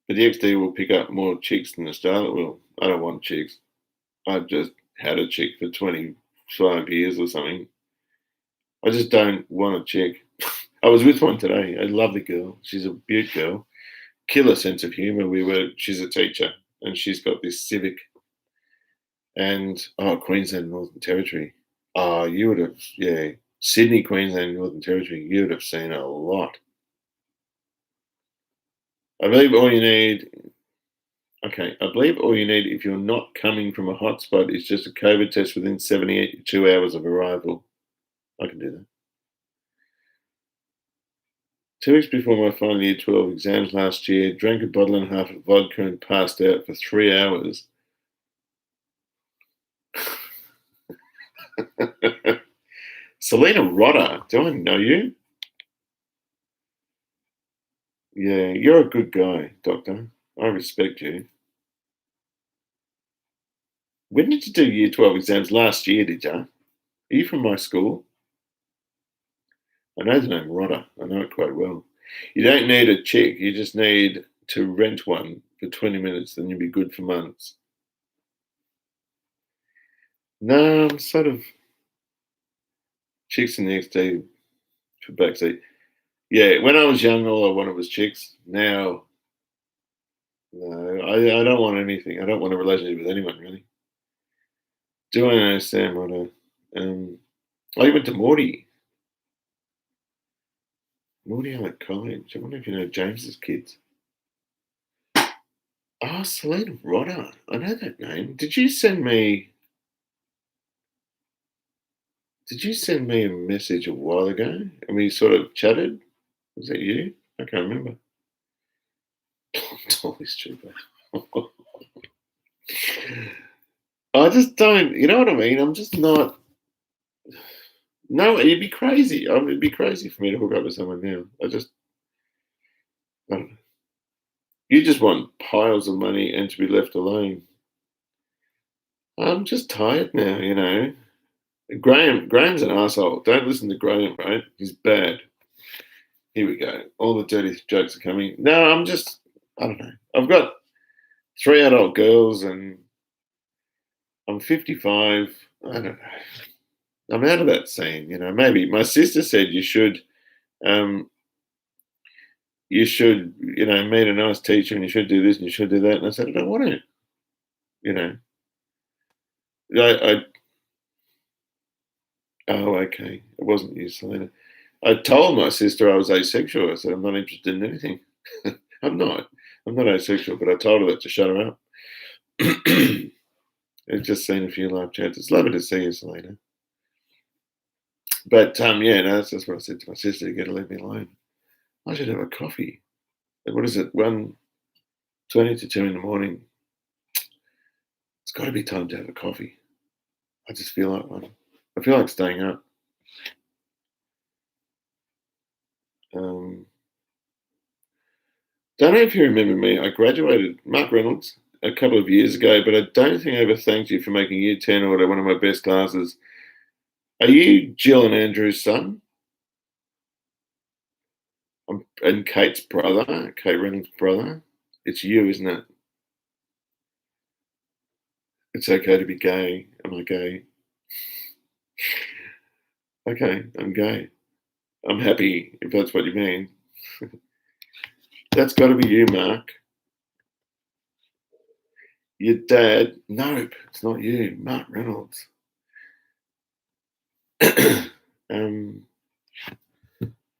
But the XD will pick up more chicks than the Starlet will. I don't want chicks. I've just had a chick for 25 years or something. I just don't want a chick. I was with one today, a lovely girl. She's a beaut girl. Killer sense of humour. She's a teacher and she's got this civic and Queensland, Northern Territory. Oh, you would have, yeah, Sydney, Queensland, Northern Territory. You would have seen a lot. I believe all you need. Okay, I believe all you need if you're not coming from a hotspot is just a COVID test within 72 hours of arrival. I can do that. 2 weeks before my final year 12 exams last year, drank a bottle and a half of vodka and passed out for 3 hours. Selena Rotter, do I know you? Yeah, you're a good guy, Doctor. I respect you. When did you do year 12 exams? Last year, did you? Are you from my school? I know the name Rotter. I know it quite well. You don't need a chick. You just need to rent one for 20 minutes, then you'll be good for months. No, I'm sort of chicks in the XD for backseat. Yeah, when I was young, all I wanted was chicks. Now, no, I don't want anything. I don't want a relationship with anyone, really. Do I know Sam Rotter? I went to Morty. Morty Alec College. I wonder if you know James's kids. Oh, Selena Rotter. I know that name. Did you send me a message a while ago and we sort of chatted? Was that you? I can't remember. Holy stupid. I just don't, you know what I mean? I'm just not. No, it'd be crazy. It'd be crazy for me to hook up with someone now. I don't know. You just want piles of money and to be left alone. I'm just tired now, you know. Graham's an asshole. Don't listen to Graham, right? He's bad. Here we go. All the dirty jokes are coming. No, I don't know. I've got 3 adult girls and I'm 55. I don't know. I'm out of that scene, you know. Maybe my sister said um, meet a nice teacher and you should do this and you should do that. And I said, I don't want to, you know. I oh, okay. It wasn't you, Selena. I told my sister I was asexual. I said, I'm not interested in anything. I'm not. I'm not asexual, but I told her that to shut her up. I've just seen a few live chats. It's lovely to see you, Selena. But yeah, no, that's just what I said to my sister. You got to leave me alone. I should have a coffee. What is it? 1:20 to 2 in the morning. It's got to be time to have a coffee. I just feel like one. I feel like staying up. Um, don't know if you remember me. I graduated, Mark Reynolds, a couple of years ago, but I don't think I ever thanked you for making Year 10 order one of my best classes. Are you Jill and Andrew's son? And Kate's brother, Kate Reynolds' brother? It's you, isn't it? It's okay to be gay. Am I gay? Okay, I'm gay. I'm happy, if that's what you mean. That's got to be you, Mark. Your dad? Nope, it's not you. Mark Reynolds. um,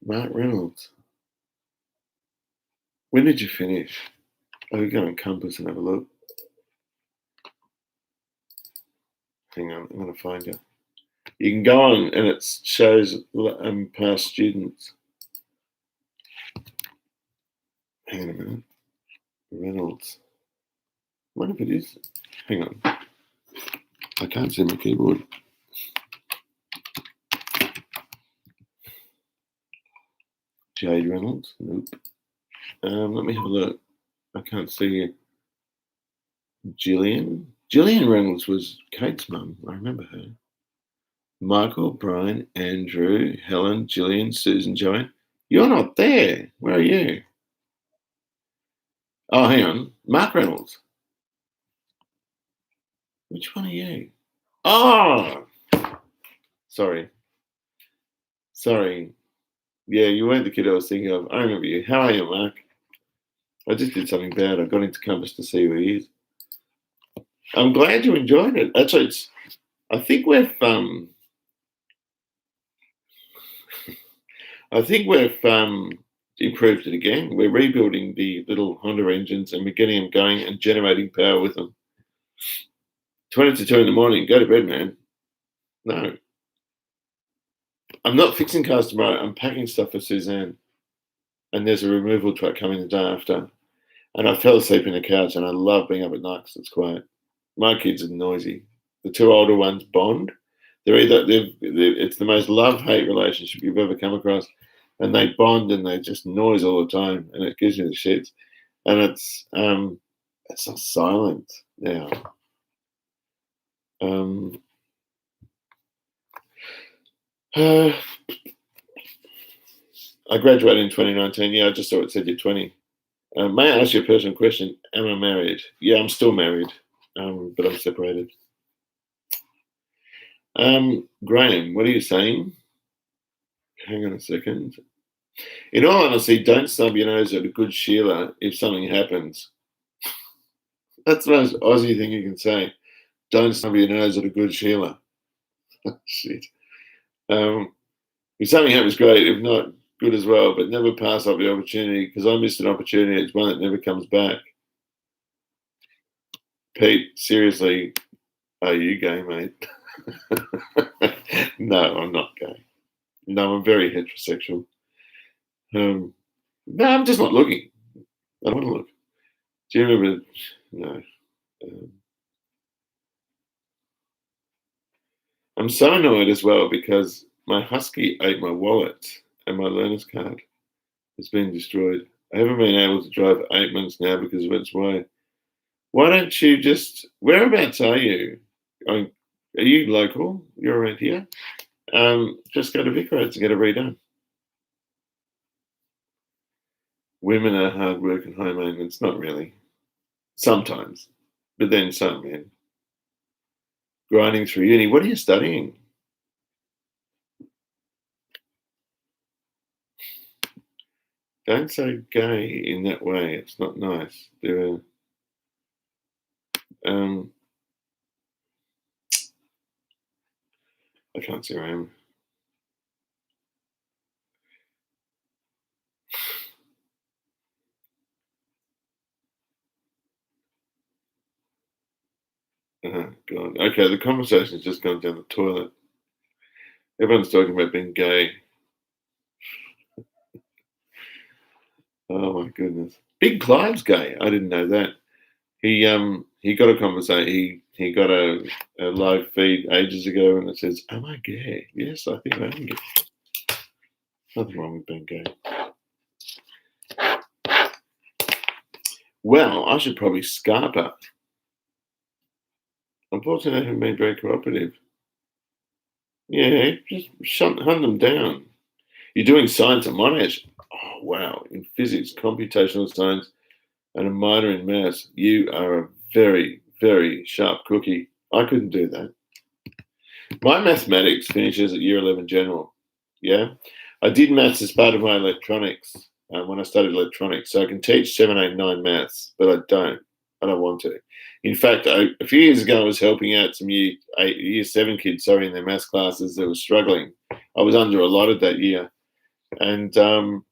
Mark Reynolds. When did you finish? Oh, we go on Compass and have a look. Hang on, I'm going to find you. You can go on and it shows past students. Hang on a minute. Reynolds. I wonder if it is. Hang on. I can't see my keyboard. Jade Reynolds? Nope. Let me have a look. I can't see it. Gillian Reynolds was Kate's mum. I remember her. Michael, Brian, Andrew, Helen, Gillian, Susan, Joanne. You're not there. Where are you? Oh, hang on. Mark Reynolds. Which one are you? Oh, sorry. Yeah, you weren't the kid I was thinking of. I remember you. How are you, Mark? I just did something bad. I got into Compass to see who he is. I'm glad you enjoyed it. Actually, I think we've improved it again. We're rebuilding the little Honda engines and we're getting them going and generating power with them. 20 to 2 in the morning, go to bed, man. No. I'm not fixing cars tomorrow. I'm packing stuff for Suzanne. And there's a removal truck coming the day after. And I fell asleep in the couch and I love being up at night because it's quiet. My kids are noisy. The two older ones bond. It's the most love-hate relationship you've ever come across. And they bond and they just noise all the time and it gives me the shits. And it's so silent now. I graduated in 2019. Yeah, I just saw it said you're 20. May I ask you a personal question? Am I married? Yeah, I'm still married, but I'm separated. Graham, what are you saying? Hang on a second. In all honesty, don't snub your nose at a good Sheila if something happens. That's the most Aussie thing you can say. Don't snub your nose at a good Sheila. Shit. If something happens, great. If not, good as well. But never pass up the opportunity because I missed an opportunity. It's one that never comes back. Pete, seriously, are you gay, mate? No, I'm not gay. No, I'm very heterosexual. No, I'm just not looking. I don't want to look. Do you remember? No. I'm so annoyed as well because my husky ate my wallet and my learner's card has been destroyed. I haven't been able to drive for 8 months now because of its way. Why don't you just? Whereabouts are you? Are you local? You're around here. Just go to Vic Roads and get it redone. Women are hard work and high maintenance. Not really. Sometimes, but then some, man. Grinding through uni. What are you studying? Don't say gay in that way. It's not nice. I can't see where I am. Oh, God. Okay, the conversation's just gone down the toilet. Everyone's talking about being gay. Oh my goodness. Big Clive's gay. I didn't know that. He got a conversation. He got a live feed ages ago, and it says, "Am I gay?" Yes, I think I am gay. Nothing wrong with being gay. Well, I should probably scarper. Unfortunately, I haven't been very cooperative. Yeah, just hunt them down. You're doing science at Monash. Oh wow! In physics, computational science, and a minor in maths. You are a very, very sharp cookie. I couldn't do that. My mathematics finishes at year 11 general. Yeah. I did maths as part of my electronics when I studied electronics. So I can teach 7, 8, 9 maths, but I don't. I don't want to. In fact, a few years ago, I was helping out some year 7 kids, in their maths classes that were struggling. I was under a lot of that year. And I'm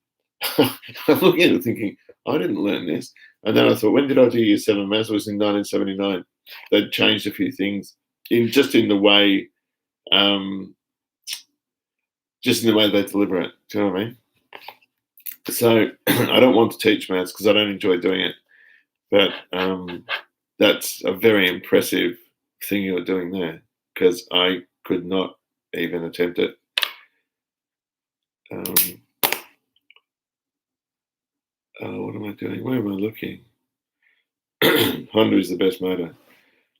looking at it thinking, I didn't learn this. And then I thought, when did I do year 7 maths? It was in 1979. They'd changed a few things. in the way, um, just in the way they deliver it. Do you know what I mean? So I don't want to teach maths because I don't enjoy doing it. But that's a very impressive thing you're doing there because I could not even attempt it. Um, what am I doing? Where am I looking? Honda is the best motor.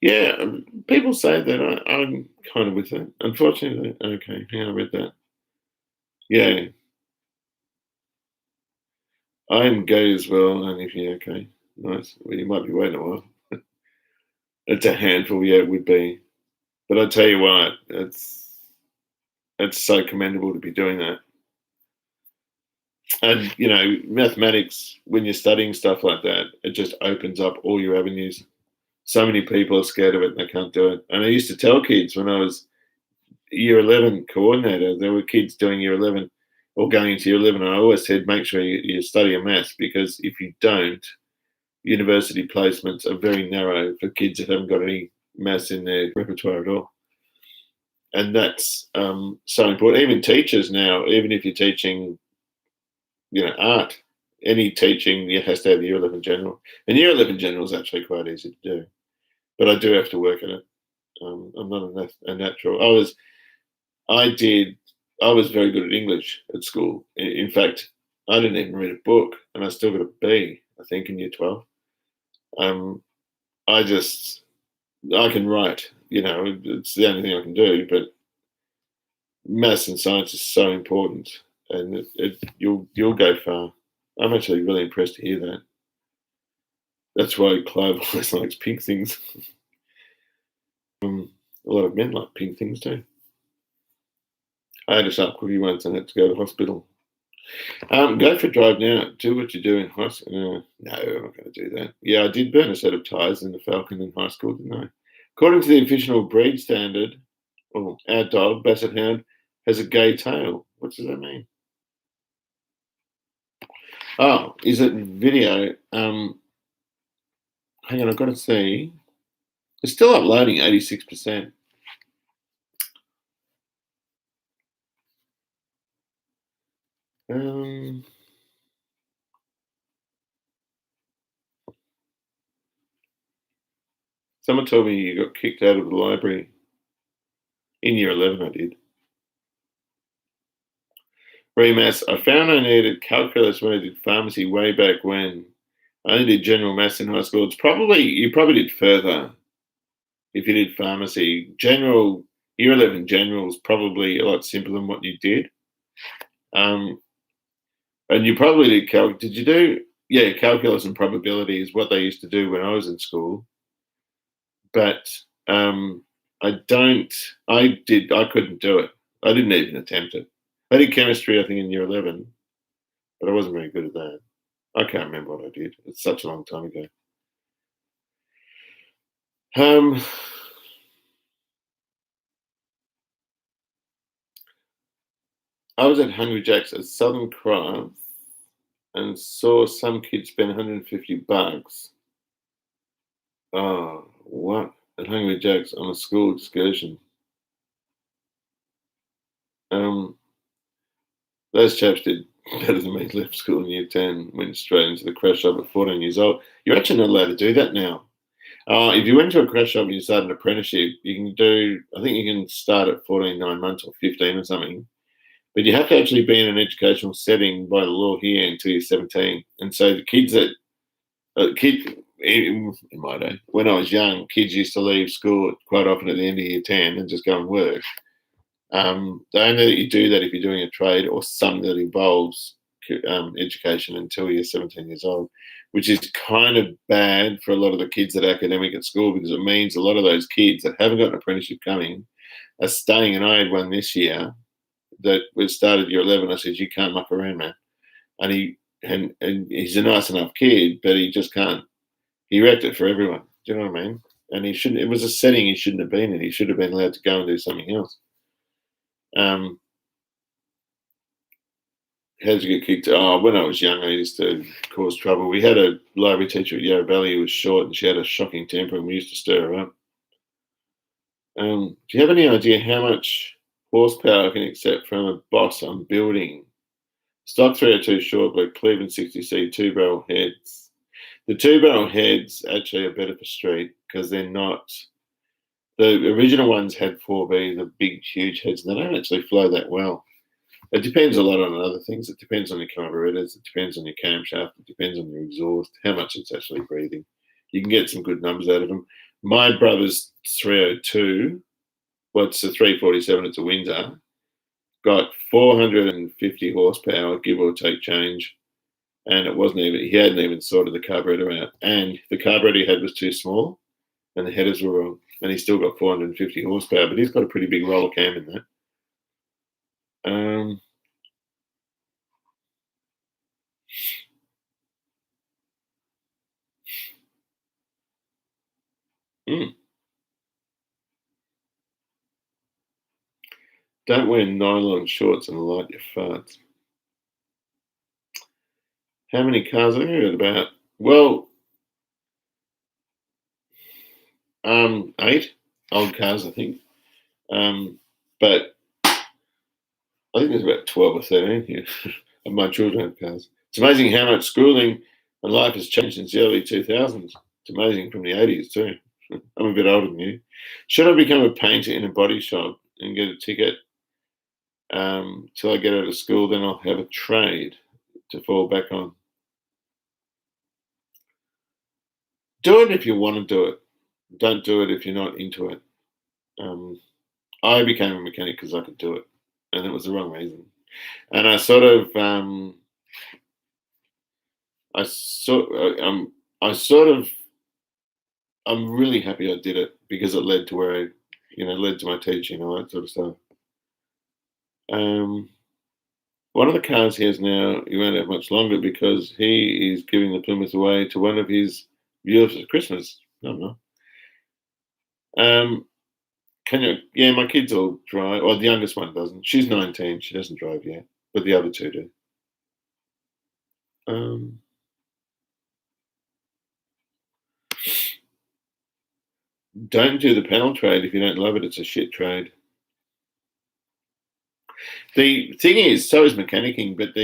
Yeah, people say that. I'm kind of with it. Unfortunately, okay, hang on, I read that. Yeah, I'm gay as well, and if you okay, nice. Well, you might be waiting a while. It's a handful, yeah, it would be. But I tell you what, it's so commendable to be doing that. And mathematics, when you're studying stuff like that, it just opens up all your avenues. So many people are scared of it and they can't do it. And I used to tell kids when I was year 11 coordinator, there were kids doing year 11 or going into year 11. And I always said, make sure you study a maths because if you don't, university placements are very narrow for kids that haven't got any maths in their repertoire at all. And that's so important. Even teachers now, even if you're teaching, art, any teaching, it has to have year 11 general. And year 11 general is actually quite easy to do. But I do have to work at it. I'm not a natural. I was very good at English at school. In fact, I didn't even read a book, and I still got a B, I think, in year 12. Um, I just, I can write, it's the only thing I can do, but maths and science is so important, and you'll go far. I'm actually really impressed to hear that. That's why Clive always likes pink things. A lot of men like pink things too. I had a sharp cookie once and had to go to the hospital. Go for a drive now. Do what you do in high school. No, I'm not going to do that. Yeah, I did burn a set of tyres in the Falcon in high school, didn't I? According to the official breed standard, our dog, Basset Hound, has a gay tail. What does that mean? Oh, is it video? Hang on, I've got to see. It's still uploading 86%. Someone told me you got kicked out of the library in year 11. I did. Remaths. I found I needed calculus when I did pharmacy way back when. I only did general maths in high school. You probably did further if you did pharmacy. Year 11 general is probably a lot simpler than what you did. And you probably did you do, yeah, calculus and probability is what they used to do when I was in school. But I couldn't do it. I didn't even attempt it. I did chemistry, I think, in year 11, but I wasn't very good at that. I can't remember what I did. It's such a long time ago. I was at Hungry Jack's at Southern Cross and saw some kids spend $150. Oh, what? At Hungry Jack's on a school excursion. Those chaps did better than me. Left school in year 10, went straight into the crash shop at 14 years old. You're actually not allowed to do that now. If you went to a crash shop and you started an apprenticeship, I think you can start at 14, 9 months or 15 or something. But you have to actually be in an educational setting by the law here until you're 17. And so the kids in my day, when I was young, kids used to leave school quite often at the end of year 10 and just go and work. They only let you do that if you're doing a trade or something that involves education until you're 17 years old, which is kind of bad for a lot of the kids that are academic at school because it means a lot of those kids that haven't got an apprenticeship coming are staying. And I had one this year that was started year 11. I said, you can't muck around, man. And he's a nice enough kid, but he just can't. He wrecked it for everyone. Do you know what I mean? And he shouldn't. It was a setting he shouldn't have been in. He should have been allowed to go and do something else. How did you get kicked? Oh, when I was young, I used to cause trouble. We had a library teacher at Yarra Valley who was short, and she had a shocking temper, and we used to stir her up. Do you have any idea how much horsepower I can accept from a boss I'm building? Stock 302 short block, Cleveland 60C, two barrel heads. The two barrel heads actually are better for street because they're not. The original ones had 4B, the big, huge heads, and they don't actually flow that well. It depends a lot on other things. It depends on your carburetors. It depends on your camshaft. It depends on your exhaust, how much it's actually breathing. You can get some good numbers out of them. My brother's 302, well, it's a 347, it's a Windsor, got 450 horsepower, give or take change. And it wasn't even, he hadn't even sorted the carburetor out. And the carburetor he had was too small and the headers were wrong. And he still got 450 horsepower, but he's got a pretty big roller cam in that. Um, mm, don't wear nylon shorts and light your farts. How many cars are there about? Well, 8 old cars, I think. But I think there's about 12 or 13 here. And my children have cars. It's amazing how much schooling and life has changed since the early 2000s. It's amazing from the 80s too. I'm a bit older than you. Should I become a painter in a body shop and get a ticket till I get out of school? Then I'll have a trade to fall back on. Do it if you want to do it. Don't do it if you're not into it. Um, I became a mechanic because I could do it, and it was the wrong reason. And I sort, I sort of, I'm really happy I did it because it led to where I, led to my teaching and all that sort of stuff. Um, One of the cars he has now, he won't have much longer because he is giving the Plymouth away to one of his viewers at Christmas. I don't know. Can you? Yeah, my kids all drive. Well, the youngest one doesn't. She's 19. She doesn't drive yet, but the other two do. Um, don't do the panel trade if you don't love it. It's a shit trade. The thing is, so is mechanicking, but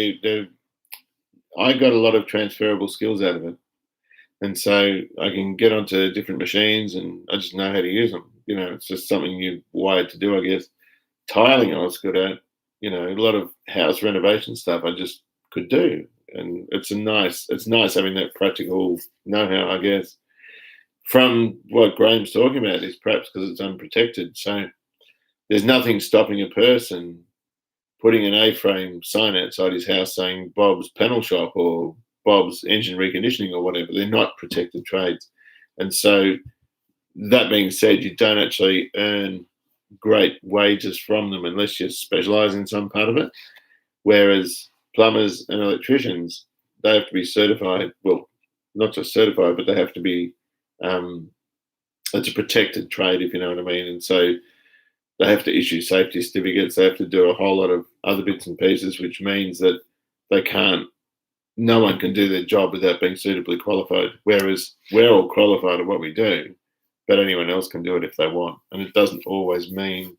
I got a lot of transferable skills out of it. And so I can get onto different machines and I just know how to use them. It's just something you're wired to do, I guess. Tiling, I was good at. A lot of house renovation stuff I just could do. And it's nice having that practical know-how, I guess. From what Graham's talking about is perhaps because it's unprotected. So there's nothing stopping a person putting an A-frame sign outside his house saying Bob's panel shop or Bob's engine reconditioning or whatever. They're not protected trades. And so that being said, you don't actually earn great wages from them unless you specialize in some part of it. Whereas plumbers and electricians, they have to be certified. Well, not just certified, but they have to be, it's a protected trade, if you know what I mean. And so they have to issue safety certificates. They have to do a whole lot of other bits and pieces, which means that no one can do their job without being suitably qualified. Whereas we're all qualified at what we do, but anyone else can do it if they want. And it doesn't always mean,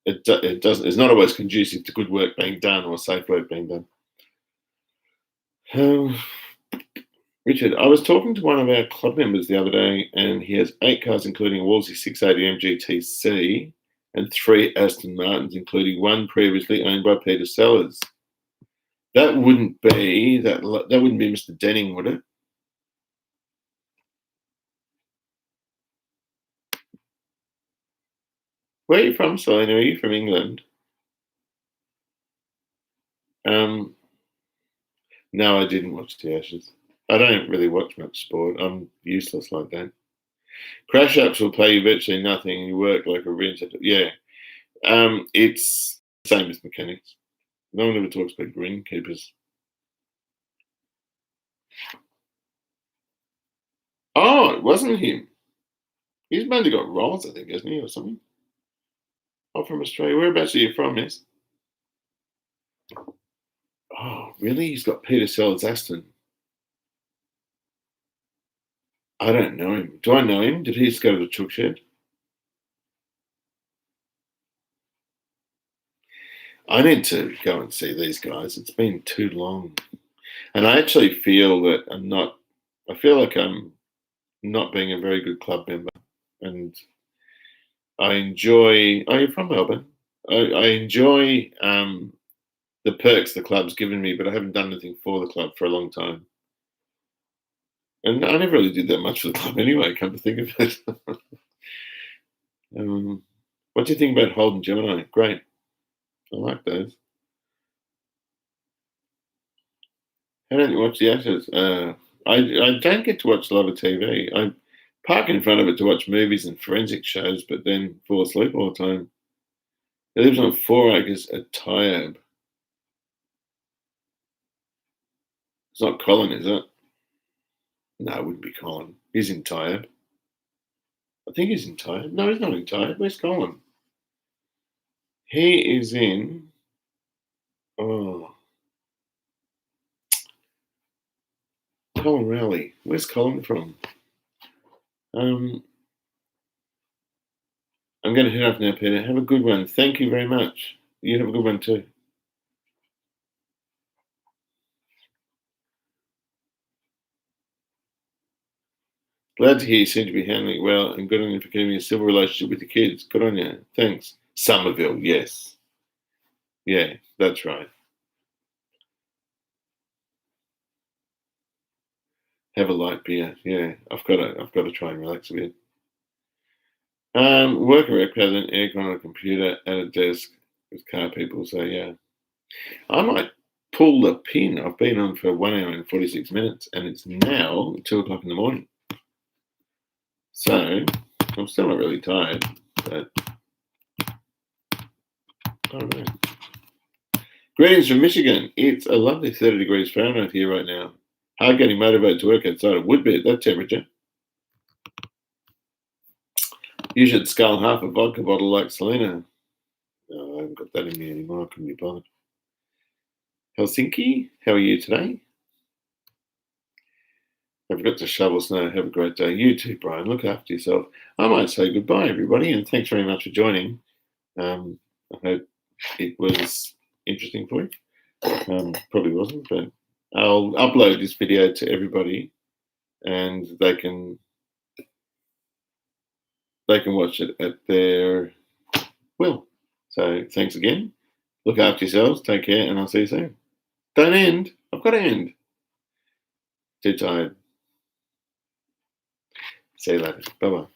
it's not always conducive to good work being done or safe work being done. Richard, I was talking to one of our club members the other day, and he has 8 cars, including a Wolseley 680 MGTC and 3 Aston Martins, including one previously owned by Peter Sellers. That wouldn't be Mr. Denning, would it? Where are you from, Selena? Are you from England? No, I didn't watch the Ashes. I don't really watch much sport. I'm useless like that. Crash apps will pay you virtually nothing. You work like a renter. Yeah. It's the same as mechanics. No one ever talks about greenkeepers. Oh, it wasn't him. He's mainly got rolls, I think, hasn't he, or something? Oh, from Australia. Whereabouts are you from, miss? Oh, really? He's got Peter Sellers Aston. I don't know him. Do I know him? Did he just go to the chook shed? I need to go and see these guys. It's been too long. And I actually feel that I feel like I'm not being a very good club member. And oh, you're from Melbourne. I enjoy the perks the club's given me, but I haven't done anything for the club for a long time. And I never really did that much for the club anyway, come to think of it. um, what do you think about Holden Gemini? Great. I like those. How don't you watch the Ashes? I don't get to watch a lot of TV. I park in front of it to watch movies and forensic shows, but then fall asleep all the time. It lives on 4 acres at Tyab. It's not Colin, is it? No, it wouldn't be Colin. He's in Tyab. I think he's in Tyab. No, he's not in Tyab. Where's Colin? He is in. Oh, Colin Rowley. Where's Colin from? Um, I'm going to head off now, Peter. Have a good one. Thank you very much. You have a good one too. Glad to hear you seem to be handling it well and good on you for keeping a civil relationship with the kids. Good on you. Thanks. Somerville, yes. Yeah, that's right. Have a light beer. Yeah, I've got to try and relax a bit. Work around has an aircon on a computer at a desk with car people. So yeah, I might pull the pin. I've been on for 1 hour and 46 minutes, and it's now 2 o'clock in the morning. So I'm still not really tired, but I don't know. Greetings from Michigan. It's a lovely 30 degrees Fahrenheit here right now. Hard getting motivated to work outside. It would be at that temperature. You should scull half a vodka bottle like Selena. No, I haven't got that in me anymore. I couldn't be bothered. Helsinki, how are you today? I forgot to shovel snow. Have a great day. You too, Brian. Look after yourself. I might say goodbye, everybody, and thanks very much for joining. I hope it was interesting for you. Probably wasn't, but I'll upload this video to everybody, and they can watch it at their will. So thanks again. Look after yourselves. Take care, and I'll see you soon. Don't end. I've got to end. Too tired. See you later. Bye bye.